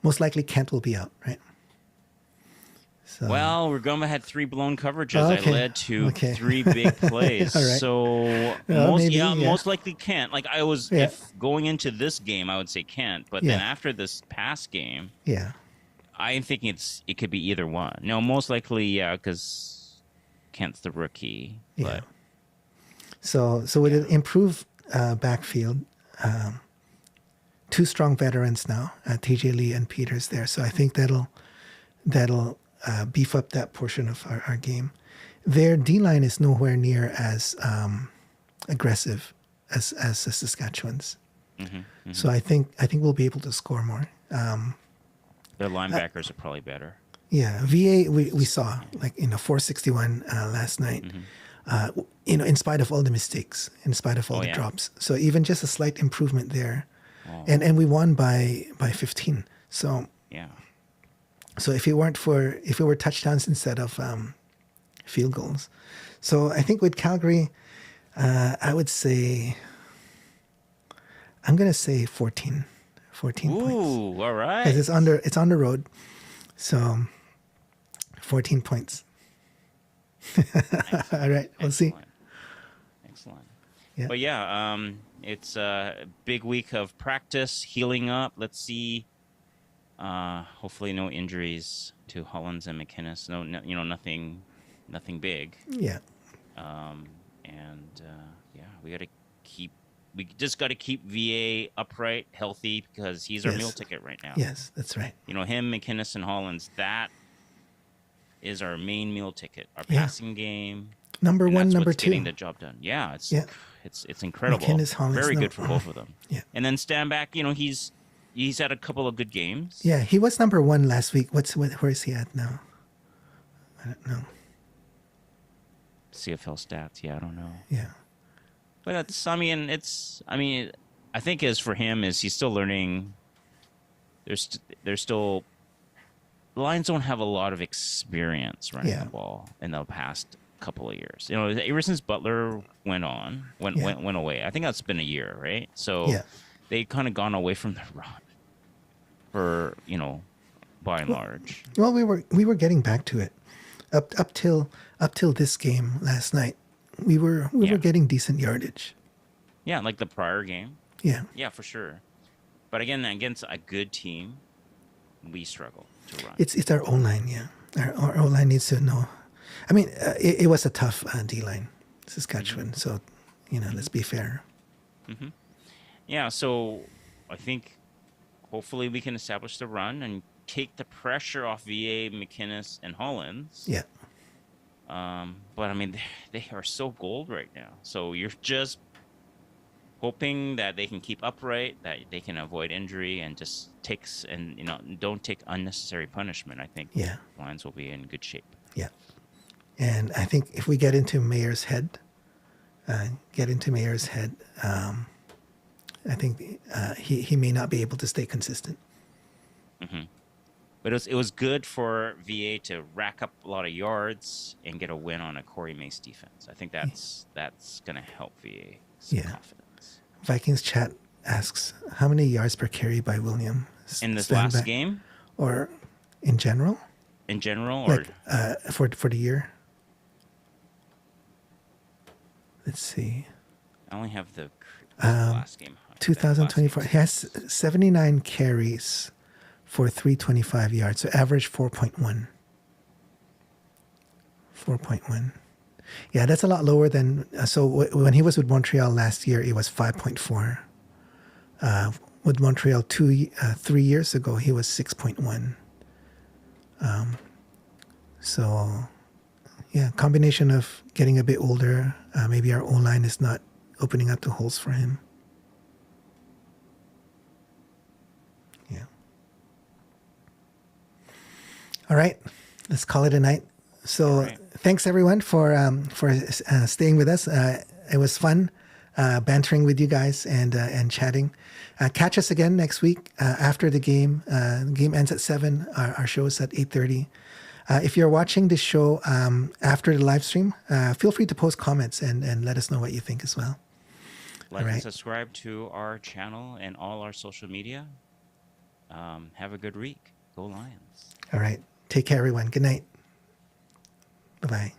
Speaker 2: most likely Kent will be out, right? So
Speaker 1: Well, Regoma had 3 blown coverages.
Speaker 2: oh,
Speaker 1: I
Speaker 2: okay,
Speaker 1: led to
Speaker 2: okay.
Speaker 1: 3 big plays.
Speaker 2: All right.
Speaker 1: So
Speaker 2: Well, maybe, yeah,
Speaker 1: most likely Kent. Like I was,
Speaker 2: yeah,
Speaker 1: if going into this game, I would say Kent. But then
Speaker 2: yeah,
Speaker 1: after this past game,
Speaker 2: yeah,
Speaker 1: I'm thinking it could be either one. No, most likely, yeah, because Kent's the rookie.
Speaker 2: yeah.
Speaker 1: But
Speaker 2: So with
Speaker 1: yeah,
Speaker 2: an improved backfield, 2 strong veterans now, TJ Lee and Peters there. So I think that'll beef up that portion of our game. Their D line is nowhere near as aggressive as the Saskatchewan's. So I think we'll be able to score more.
Speaker 1: their linebackers are probably better.
Speaker 2: Yeah, VA we saw like 461 last night. In spite of all the mistakes, in spite of all
Speaker 1: Oh,
Speaker 2: the
Speaker 1: yeah.
Speaker 2: drops. So even just a slight improvement there,
Speaker 1: Oh,
Speaker 2: and we won by 15. So
Speaker 1: yeah.
Speaker 2: if it were touchdowns instead of field goals. So I think with Calgary, I would say I'm gonna say 14 points
Speaker 1: Ooh, all right.
Speaker 2: because it's on the road. So 14 points. All right, we'll see.
Speaker 1: Excellent.
Speaker 2: Yeah.
Speaker 1: But yeah, it's a big week of practice, healing up. Let's see. Hopefully, no injuries to Hollins and McInnes. No, nothing big.
Speaker 2: Yeah.
Speaker 1: Yeah, we just got to keep VA upright, healthy, because he's our
Speaker 2: Yes.
Speaker 1: meal ticket right now.
Speaker 2: Yes, that's right.
Speaker 1: Him, McInnes, and Hollins. That is our main meal ticket. Our
Speaker 2: Yeah.
Speaker 1: passing game.
Speaker 2: Number
Speaker 1: And
Speaker 2: one,
Speaker 1: that's
Speaker 2: number
Speaker 1: what's getting
Speaker 2: two.
Speaker 1: the job done. Yeah, it's incredible.
Speaker 2: McInnes, Hollins,
Speaker 1: Very
Speaker 2: no-
Speaker 1: good for both of them.
Speaker 2: Yeah.
Speaker 1: And then Stanback, he's had a couple of good games.
Speaker 2: Yeah, he was number one last week. Where is he at now? I don't know.
Speaker 1: CFL stats. Yeah, I don't know.
Speaker 2: Yeah.
Speaker 1: But I think as for him is he's still learning. There's still the Lions don't have a lot of experience running
Speaker 2: Yeah.
Speaker 1: the ball in the past couple of years. Ever since Butler went away. I think that's been a year, right? So
Speaker 2: Yeah.
Speaker 1: they kind of gone away from the run for by and large.
Speaker 2: Well, we were getting back to it up till this game last night. We were
Speaker 1: Yeah.
Speaker 2: getting decent yardage.
Speaker 1: Yeah, like the prior game.
Speaker 2: Yeah.
Speaker 1: Yeah, for sure. But again, against a good team, we struggle to run.
Speaker 2: It's our O line. Yeah. Our O line needs to know. I mean, it was a tough D line, Saskatchewan. So, let's be fair.
Speaker 1: Yeah, so I think hopefully we can establish the run and take the pressure off VA, McInnes, and Hollins.
Speaker 2: Yeah.
Speaker 1: But I mean, they are so gold right now. So you're just hoping that they can keep upright, that they can avoid injury, and just don't take unnecessary punishment. I think
Speaker 2: Yeah.
Speaker 1: Lions will be in good shape.
Speaker 2: Yeah. And I think if we get into Mayer's head, I think he may not be able to stay consistent.
Speaker 1: But it was good for VA to rack up a lot of yards and get a win on a Corey Mace defense. I think that's going to help VA some
Speaker 2: Yeah.
Speaker 1: confidence.
Speaker 2: Vikings chat asks, how many yards per carry by William?
Speaker 1: In this
Speaker 2: Stand
Speaker 1: last
Speaker 2: back?
Speaker 1: game,
Speaker 2: Or in general?
Speaker 1: in general, or
Speaker 2: Like for the year? Let's see.
Speaker 1: I only have the last game.
Speaker 2: 2024. He has 79 carries for 325 yards. So average 4.1. 4.1. Yeah, that's a lot lower than. When he was with Montreal last year, it was 5.4. With Montreal 3 years ago, he was 6.1. Yeah, combination of getting a bit older. Maybe our O-line is not opening up the holes for him. Yeah. All right, let's call it a night. So
Speaker 1: right.
Speaker 2: Thanks everyone for staying with us. It was fun bantering with you guys and chatting. Catch us again next week after the game. The game ends at 7. Our show is at 8:30. If you're watching this show after the live stream, feel free to post comments and let us know what you think as well.
Speaker 1: Like
Speaker 2: All
Speaker 1: and
Speaker 2: right.
Speaker 1: subscribe to our channel and all our social media. Have a good week. Go Lions.
Speaker 2: All right. Take care, everyone. Good night. Bye bye.